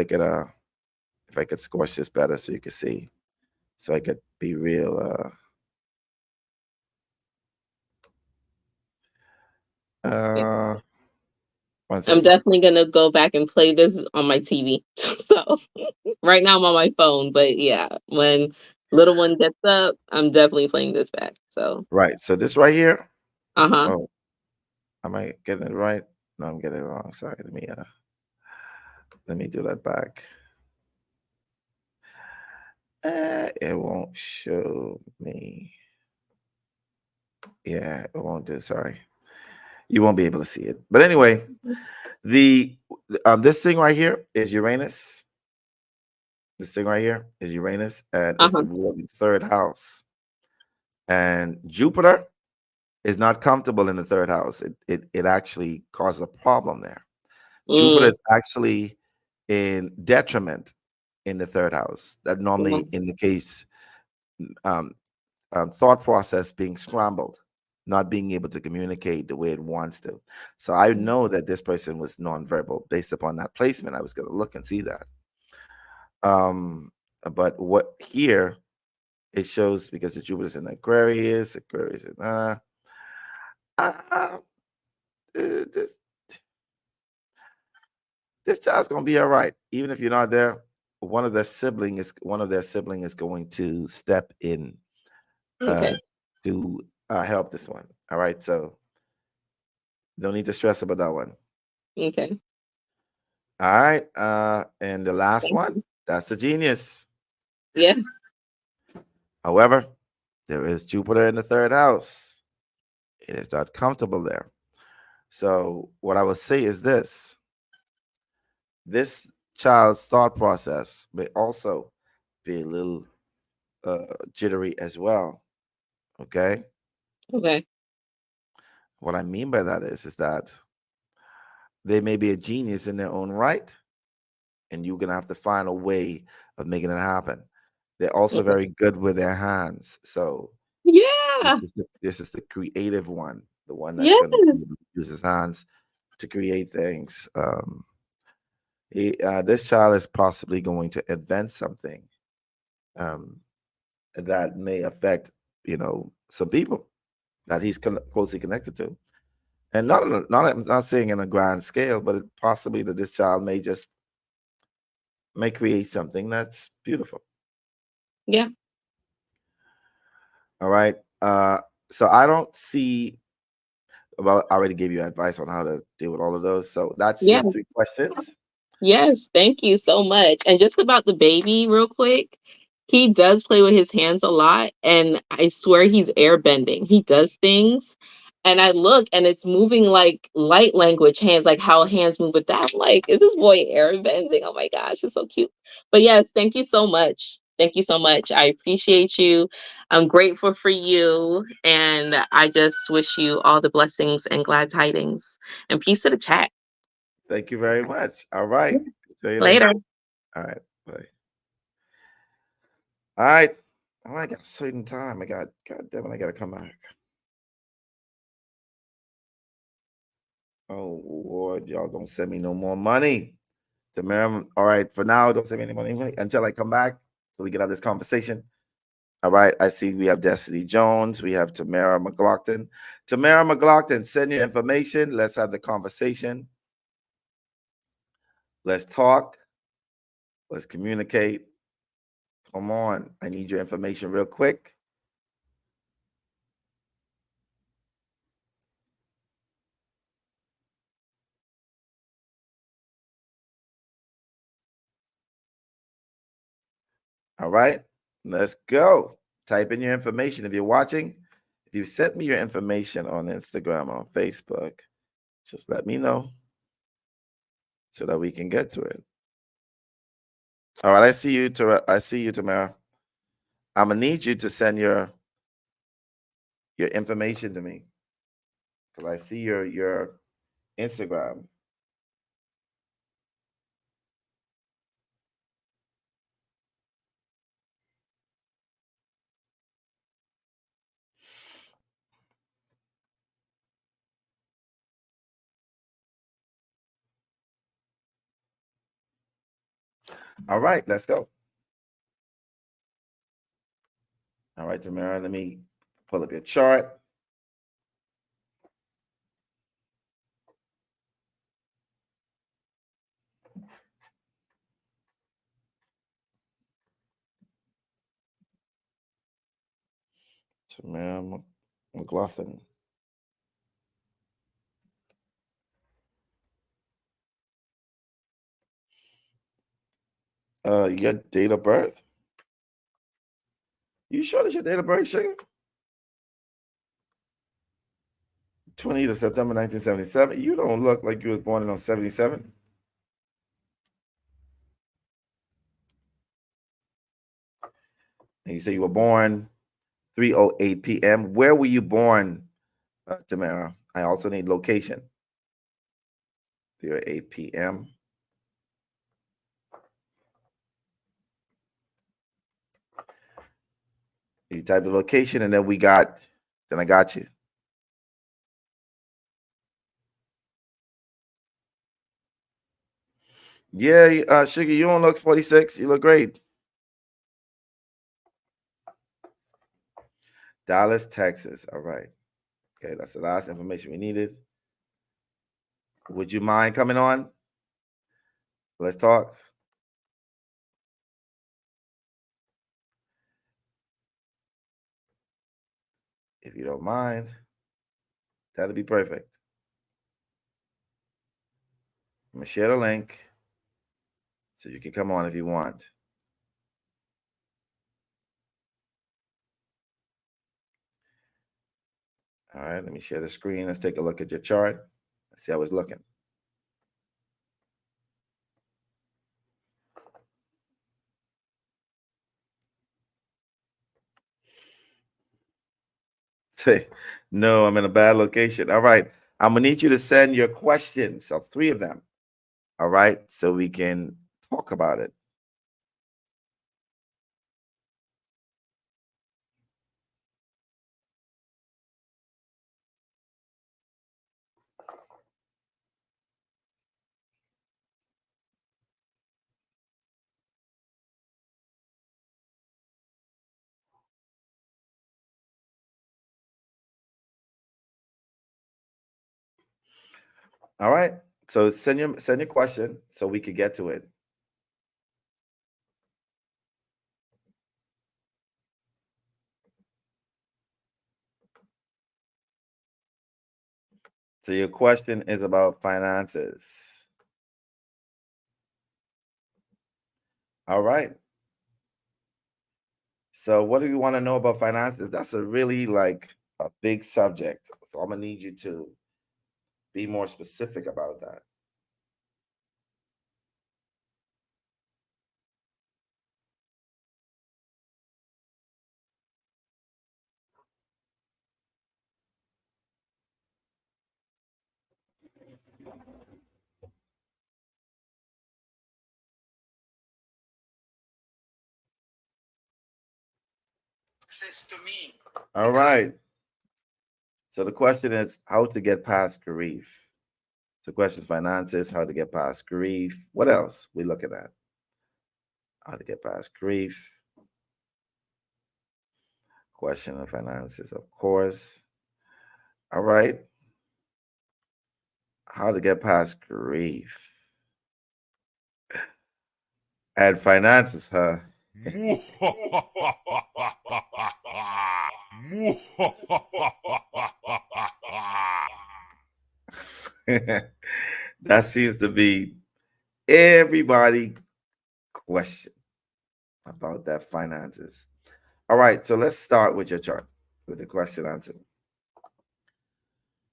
I could squash this better so you can see, so I could be real. Yeah. Uh, one I'm second. definitely gonna go back and play this on my TV. So right now I'm on my phone, but yeah, when little one gets up, I'm definitely playing this back. So, Right. So this right here. uh-huh. Oh, am I getting it right? No, I'm getting it wrong. Sorry. Let me do that back. It won't show me. Yeah, it won't do. Sorry, you won't be able to see it. But anyway, the this thing right here is Uranus. This thing right here is Uranus, and it's the Uh-huh. ruler of the third house. And Jupiter is not comfortable in the third house. It actually causes a problem there. Jupiter Mm, is actually in detriment in the third house. That normally mm, indicates um, thought process being scrambled. not being able to communicate the way it wants to. So I know that this person was nonverbal based upon that placement. I was going to look and see that. Um, but what here it shows because the Jupiter's in Aquarius in uh, this this child's gonna be all right, even if you're not there. One of their sibling is going to step in uh, Okay. to help this one. All right, so no need to stress about that one. Okay. All right, and the last Thank one, you. that's the genius. Yeah. However, there is Jupiter in the third house. It is not comfortable there. So what I would say is this child's thought process may also be a little jittery as well. Okay. Okay. What I mean by that is that they may be a genius in their own right, and you're gonna have to find a way of making it happen. They're also Okay. very good with their hands. So Yeah. this is the creative one, the one that's Yeah. gonna use his hands to create things. This child is possibly going to invent something um, that may affect, some people that he's closely connected to. And I'm not saying in a grand scale, but possibly that this child may create something that's beautiful. Yeah. All right. So I don't see. Well, I already gave you advice on how to deal with all of those. So that's your Yeah. 3 questions. Yes, thank you so much. And just about the baby, real quick, he does play with his hands a lot, and I swear he's airbending. He does things, and I look, and it's moving like light language hands, like how hands move with that. I'm like, is this boy airbending? Oh my gosh, it's so cute. But yes, thank you so much. Thank you so much. I appreciate you. I'm grateful for you, and I just wish you all the blessings and glad tidings. And peace to the chat. Thank you very much. All right. Enjoy your day. Later. All right. Bye. All right. All right. I got a certain time. God damn it, I got to come back. Oh, Lord. Y'all don't send me no more money. Tamara, all right. For now, don't send me any money until I come back so we can have this conversation. All right. I see we have Destiny Jones. We have Tamara McLaughlin. Tamara McLaughlin, send your information. Let's have the conversation. Let's talk. Let's communicate. Come on. I need your information real quick. All right. Let's go. Type in your information. If you're watching, if you sent me your information on Instagram or Facebook, just let me know so that we can get to it. All right. I see you, Tamara. I'm gonna need you to send your information to me because I see your Instagram. All right, let's go. All right, Tamara, let me pull up your chart. Tamara McLaughlin. Your date of birth. You sure that's your date of birth, sugar? 20th of September 1977. You don't look like you was born in 77. And you say you were born 3:08 p.m. Where were you born, Tamara? I also need location. 3:08 p.m. You type the location, and then I got you. Yeah, Sugar, you don't look 46. You look great. Dallas, Texas. All right. Okay, that's the last information we needed. Would you mind coming on? Let's talk. If you don't mind, that'd be perfect. I'm gonna share the link so you can come on if you want. All right, let me share the screen. Let's take a look at your chart. Let's see how it's looking. Say, no, I'm in a bad location. All right. I'm gonna need you to send your questions, so 3 of them. All right, so we can talk about it. All right. So send your question so we could get to it. So your question is about finances. All right. So what do you want to know about finances? That's a really like a big subject. So I'm gonna need you to be more specific about that. All right. So the question is how to get past grief. So question is finances, how to get past grief. What else we looking at? How to get past grief. Question of finances, of course. All right. How to get past grief and finances, huh? That seems to be everybody question about that finances. All right, so let's start with your chart with the question answer.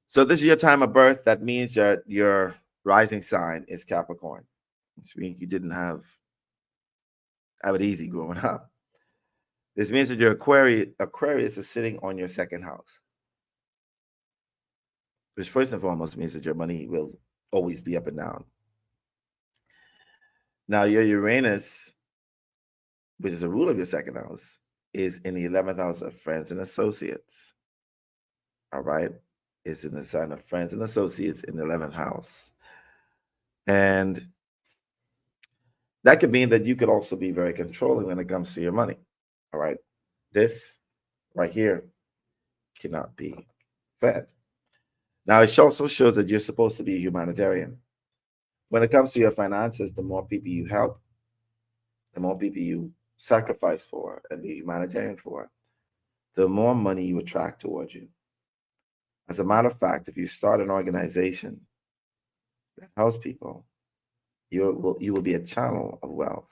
So this is your time of birth. That means that your rising sign is Capricorn. Which means you didn't have it easy growing up. This means that your Aquarius is sitting on your second house, which first and foremost means that your money will always be up and down. Now your Uranus, which is a rule of your second house, is in the 11th house of friends and associates. All right. It's in the sign of friends and associates in the 11th house. And that could mean that you could also be very controlling when it comes to your money. All right. This right here cannot be fed. Now, it also shows that you're supposed to be a humanitarian. When it comes to your finances, the more people you help, the more people you sacrifice for and be humanitarian for, the more money you attract towards you. As a matter of fact, if you start an organization that helps people, you will be a channel of wealth,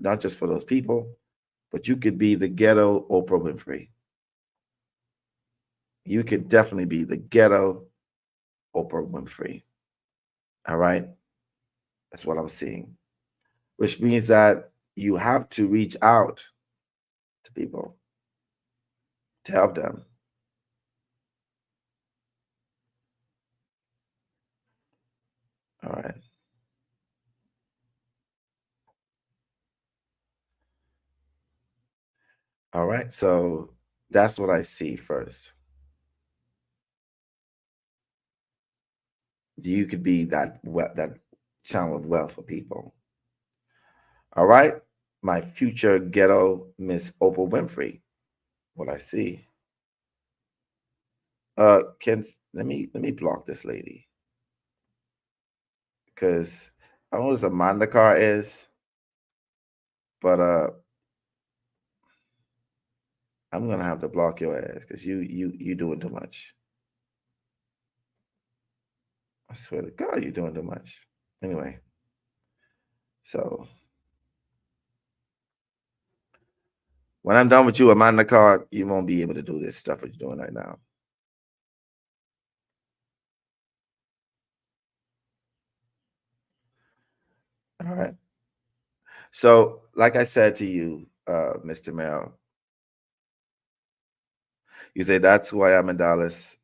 not just for those people, but you could be the ghetto Oprah Winfrey. You could definitely be the ghetto Oprah Winfrey. All right, that's what I'm seeing, which means that you have to reach out to people to help them. All right. All right. So that's what I see first. You could be that channel of wealth for people. All right. My future ghetto Miss Oprah Winfrey. What I see. Can let me block this lady because I don't know what Amanda car is, but I'm gonna have to block your ass because you doing too much. I swear to God, you're doing too much. Anyway, so when I'm done with you, Amanda car, you won't be able to do this stuff that you're doing right now. All right. So, like I said to you, Mr. Merrill, you say that's who I am in Dallas,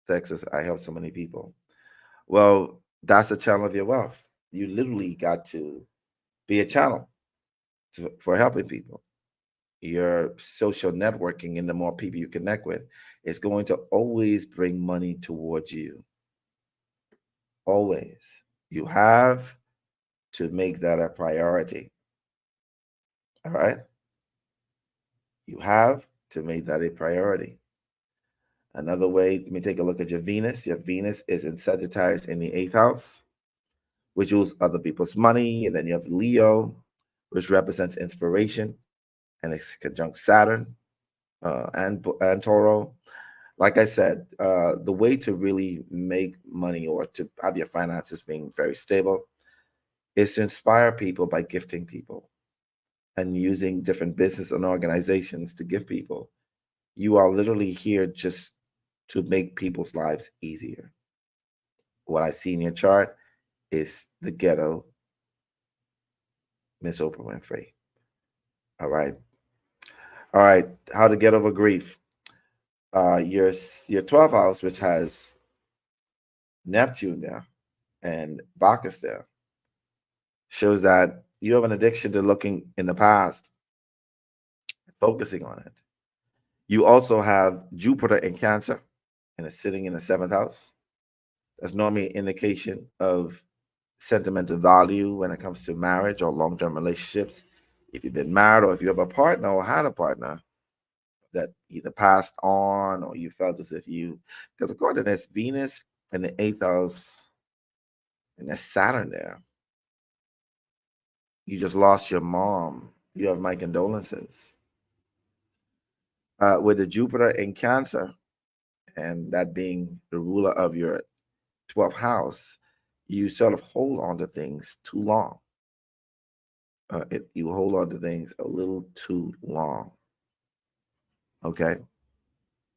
Texas. I help so many people. Well, that's a channel of your wealth. You literally got to be a channel for helping people. Your social networking and the more people you connect with is going to always bring money towards you. Always. You have to make that a priority. All right. You have to make that a priority. Another way, let me take a look at your Venus. Your Venus is in Sagittarius in the eighth house, which rules other people's money. And then you have Leo, which represents inspiration, and it's conjunct Saturn and Taural. Like I said, the way to really make money or to have your finances being very stable is to inspire people by gifting people and using different business and organizations to give people. You are literally here just to make people's lives easier. What I see in your chart is the ghetto Miss Oprah Winfrey. All right. All right. How to get over grief. Your 12th house, which has Neptune there and Bacchus there, shows that you have an addiction to looking in the past, focusing on it. You also have Jupiter in Cancer, and it's sitting in the seventh house. That's normally an indication of sentimental value when it comes to marriage or long-term relationships. If you've been married or if you have a partner or had a partner that either passed on or you felt as if you, because according to this, Venus in the eighth house and there's Saturn there, you just lost your mom. You have my condolences. With the Jupiter in Cancer, and that being the ruler of your 12th house, you sort of hold on to things too long. You hold on to things a little too long. Okay.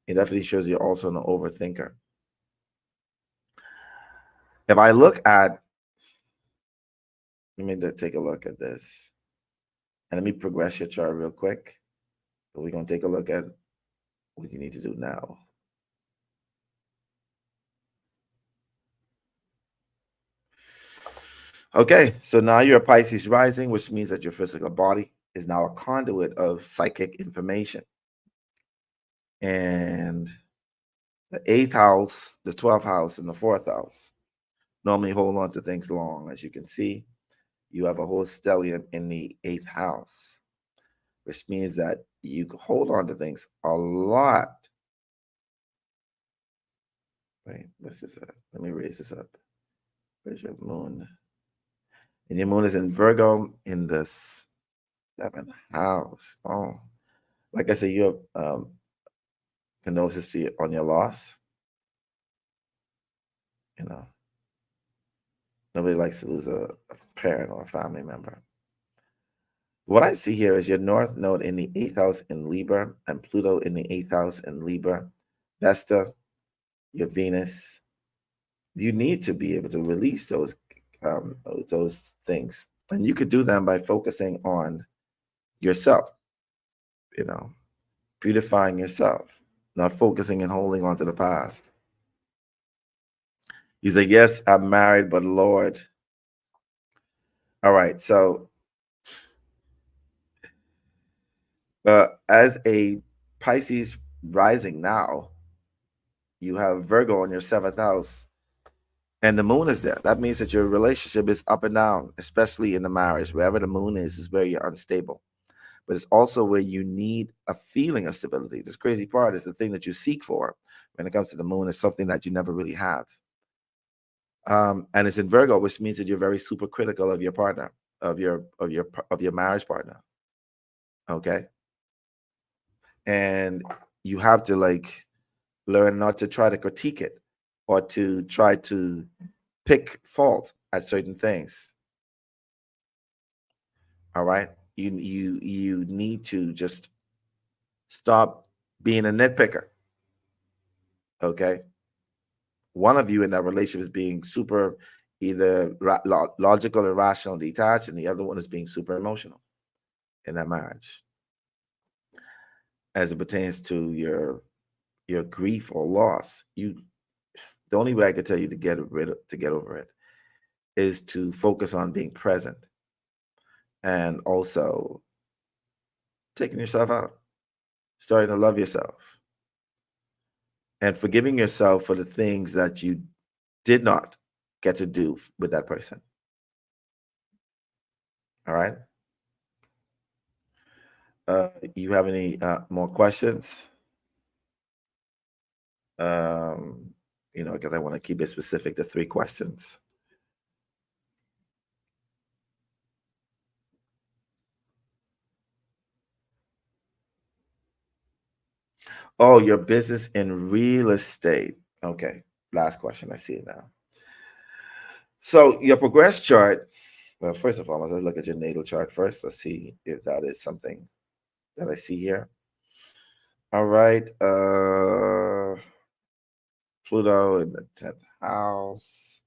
It definitely shows you're also an overthinker. If I look at, let me take a look at this, and let me progress your chart real quick. But we're going to take a look at what you need to do now. Okay, so now you're a Pisces rising, which means that your physical body is now a conduit of psychic information. And the eighth house, the 12th house, and the fourth house normally hold on to things long. As you can see, you have a whole stellium in the eighth house, which means that you hold on to things a lot. Wait, what's this? Let me raise this up. Where's your moon? And your moon is in Virgo in the seventh house. Oh, like I said, you have condolences on your loss. You know, nobody likes to lose a parent or a family member. What I see here is your North Node in the eighth house in Libra and Pluto in the eighth house in Libra. Vesta, your Venus. You need to be able to release those things, and you could do them by focusing on yourself. You know, beautifying yourself, not focusing and holding on to the past. You say, yes, I'm married, but Lord. All right. So as a Pisces rising now, you have Virgo in your seventh house. And the moon is there. That means that your relationship is up and down, especially in the marriage. Wherever the moon is where you're unstable. But it's also where you need a feeling of stability. This crazy part is the thing that you seek for when it comes to the moon is something that you never really have. And it's in Virgo, which means that you're very super critical of your partner, of your marriage partner. Okay, and you have to like learn not to try to critique it or to try to pick fault at certain things. All right, you need to just stop being a nitpicker. Okay, one of you in that relationship is being super either logical and rational, detached, and the other one is being super emotional in that marriage, as it pertains to your grief or loss. The only way I could tell you to get over it is to focus on being present and also taking yourself out, starting to love yourself, and forgiving yourself for the things that you did not get to do with that person. All right. You have any more questions? Um, because I want to keep it specific to 3 questions. Oh, your business in real estate. Okay. Last question. I see it now. So your progress chart. Well, first and foremost, let's look at your natal chart first. Let's see if that is something that I see here. All right. Pluto in the 10th house.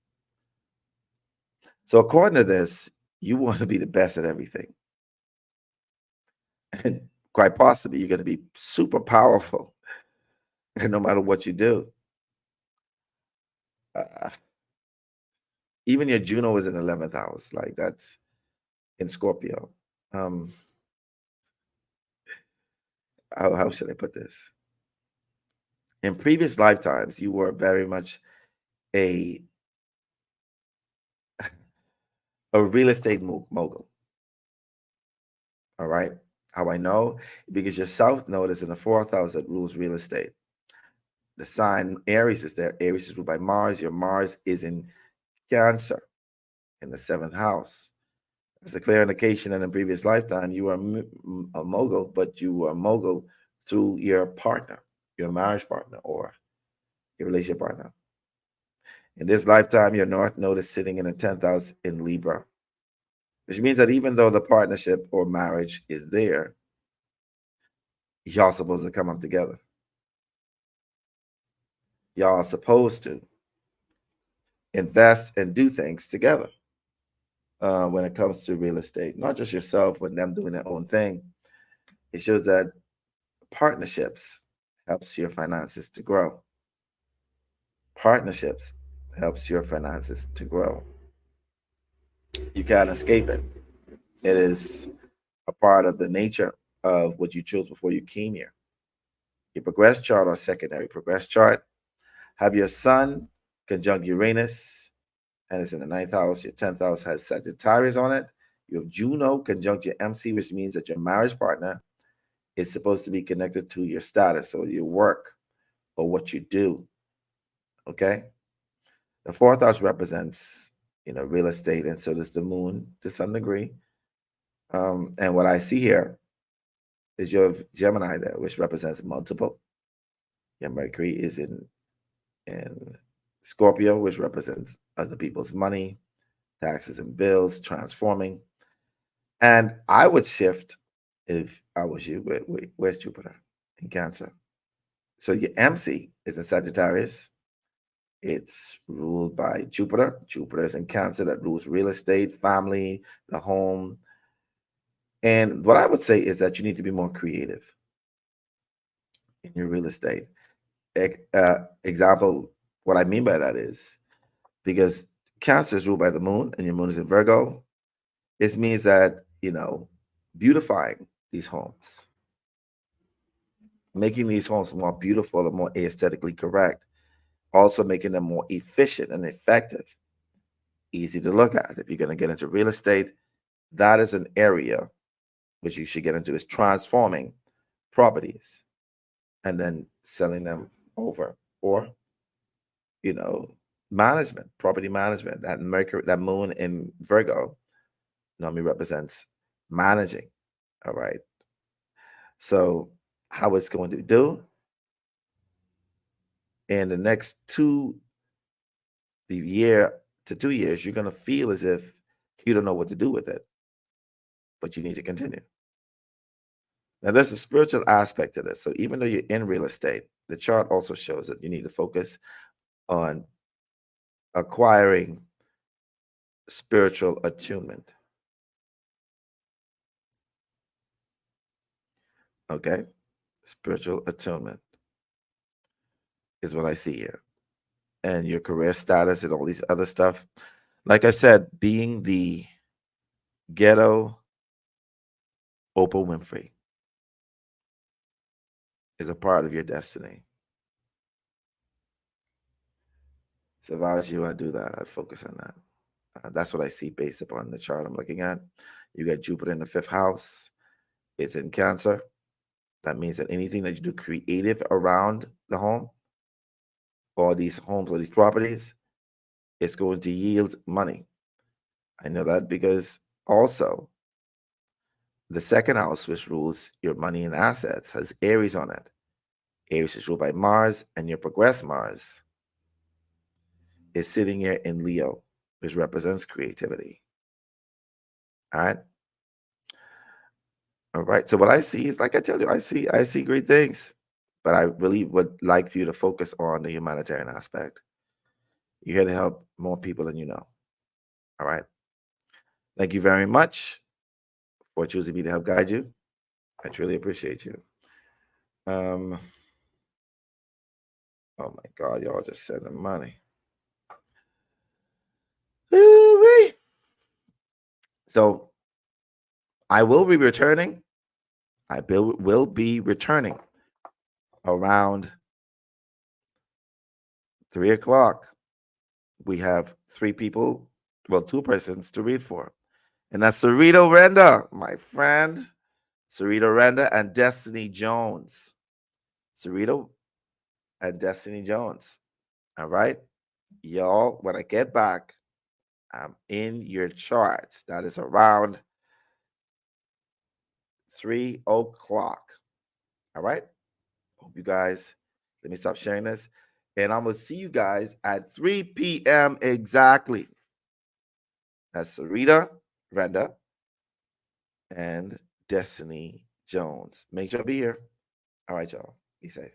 So according to this, you want to be the best at everything. And quite possibly you're going to be super powerful no matter what you do. Uh, even your Juno is in 11th house, like that's in Scorpio. Um, how should I put this? In previous lifetimes, you were very much a a real estate mogul. All right. How I know? Because your South Node is in the 4th house that rules real estate. The sign Aries is there. Aries is ruled by Mars. Your Mars is in Cancer in the 7th house. It's a clear indication that in previous lifetime you were a mogul, but you were a mogul through your partner, your marriage partner, or your relationship partner. In this lifetime, your North Node is sitting in the 10th house in Libra, which means that even though the partnership or marriage is there, y'all supposed to come up together. Y'all are supposed to invest and do things together when it comes to real estate, not just yourself with them doing their own thing. It shows that partnerships helps your finances to grow. Partnerships helps your finances to grow. You can't escape it. It is a part of the nature of what you chose before you came here. Your progress chart or secondary progress chart have your sun conjunct Uranus, and it's in the 9th house. Your 10th house has Sagittarius on it. You have Juno conjunct your MC, which means that your marriage partner is supposed to be connected to your status or your work or what you do. Okay. The 4th house represents, real estate, and so does the moon to some degree. And what I see here is you have Gemini there, which represents multiple. Your Mercury is in Scorpio, which represents other people's money, taxes and bills, transforming. And I would shift if I was you. Where's Jupiter in Cancer? So your MC is in Sagittarius. It's ruled by Jupiter. Jupiter is in Cancer that rules real estate, family, the home. And what I would say is that you need to be more creative in your real estate. Example, what I mean by that is because Cancer is ruled by the moon and your moon is in Virgo, this means that, beautifying these homes, making these homes more beautiful and more aesthetically correct also making them more efficient and effective, easy to look at. If you're going to get into real estate, that is an area which you should get into, is transforming properties and then selling them over, or management, property management. That Mercury, that moon in Virgo normally represents managing. All right. So how it's going to do in the next the year to 2 years, you're going to feel as if you don't know what to do with it, but you need to continue. Now, there's a spiritual aspect to this. So even though you're in real estate, the chart also shows that you need to focus on acquiring spiritual attunement. Okay? Spiritual attunement is what I see here. And your career status and all these other stuff. Like I said, being the ghetto Oprah Winfrey is a part of your destiny. So if I was you, I'd do that. I'd focus on that. That's what I see based upon the chart I'm looking at. You got Jupiter in the 5th house. It's in Cancer. That means that anything that you do creative around the home, or these homes or these properties, it's going to yield money. I know that because also the 2nd house, which rules your money and assets, has Aries on it. Aries is ruled by Mars, and your progressed Mars is sitting here in Leo, which represents creativity. All right. All right. So what I see is, like I tell you, I see great things, but I really would like for you to focus on the humanitarian aspect. You're here to help more people than you know. All right. Thank you very much for choosing me to help guide you. I truly appreciate you. Oh my God, y'all just sending money. Ooh-wee. So I will be returning. I will be returning around 3 o'clock. We have 3 people, well, 2 persons to read for. And that's Sarita Renda, my friend. Sarita Renda and Destiny Jones. Sarita and Destiny Jones. All right. Y'all, when I get back, I'm in your charts. That is around 3 o'clock. All right. Hope you guys, let me stop sharing this. And I'm going to see you guys at 3 p.m. exactly. That's Sarita Renda and Destiny Jones. Make sure to be here. All right, y'all. Be safe.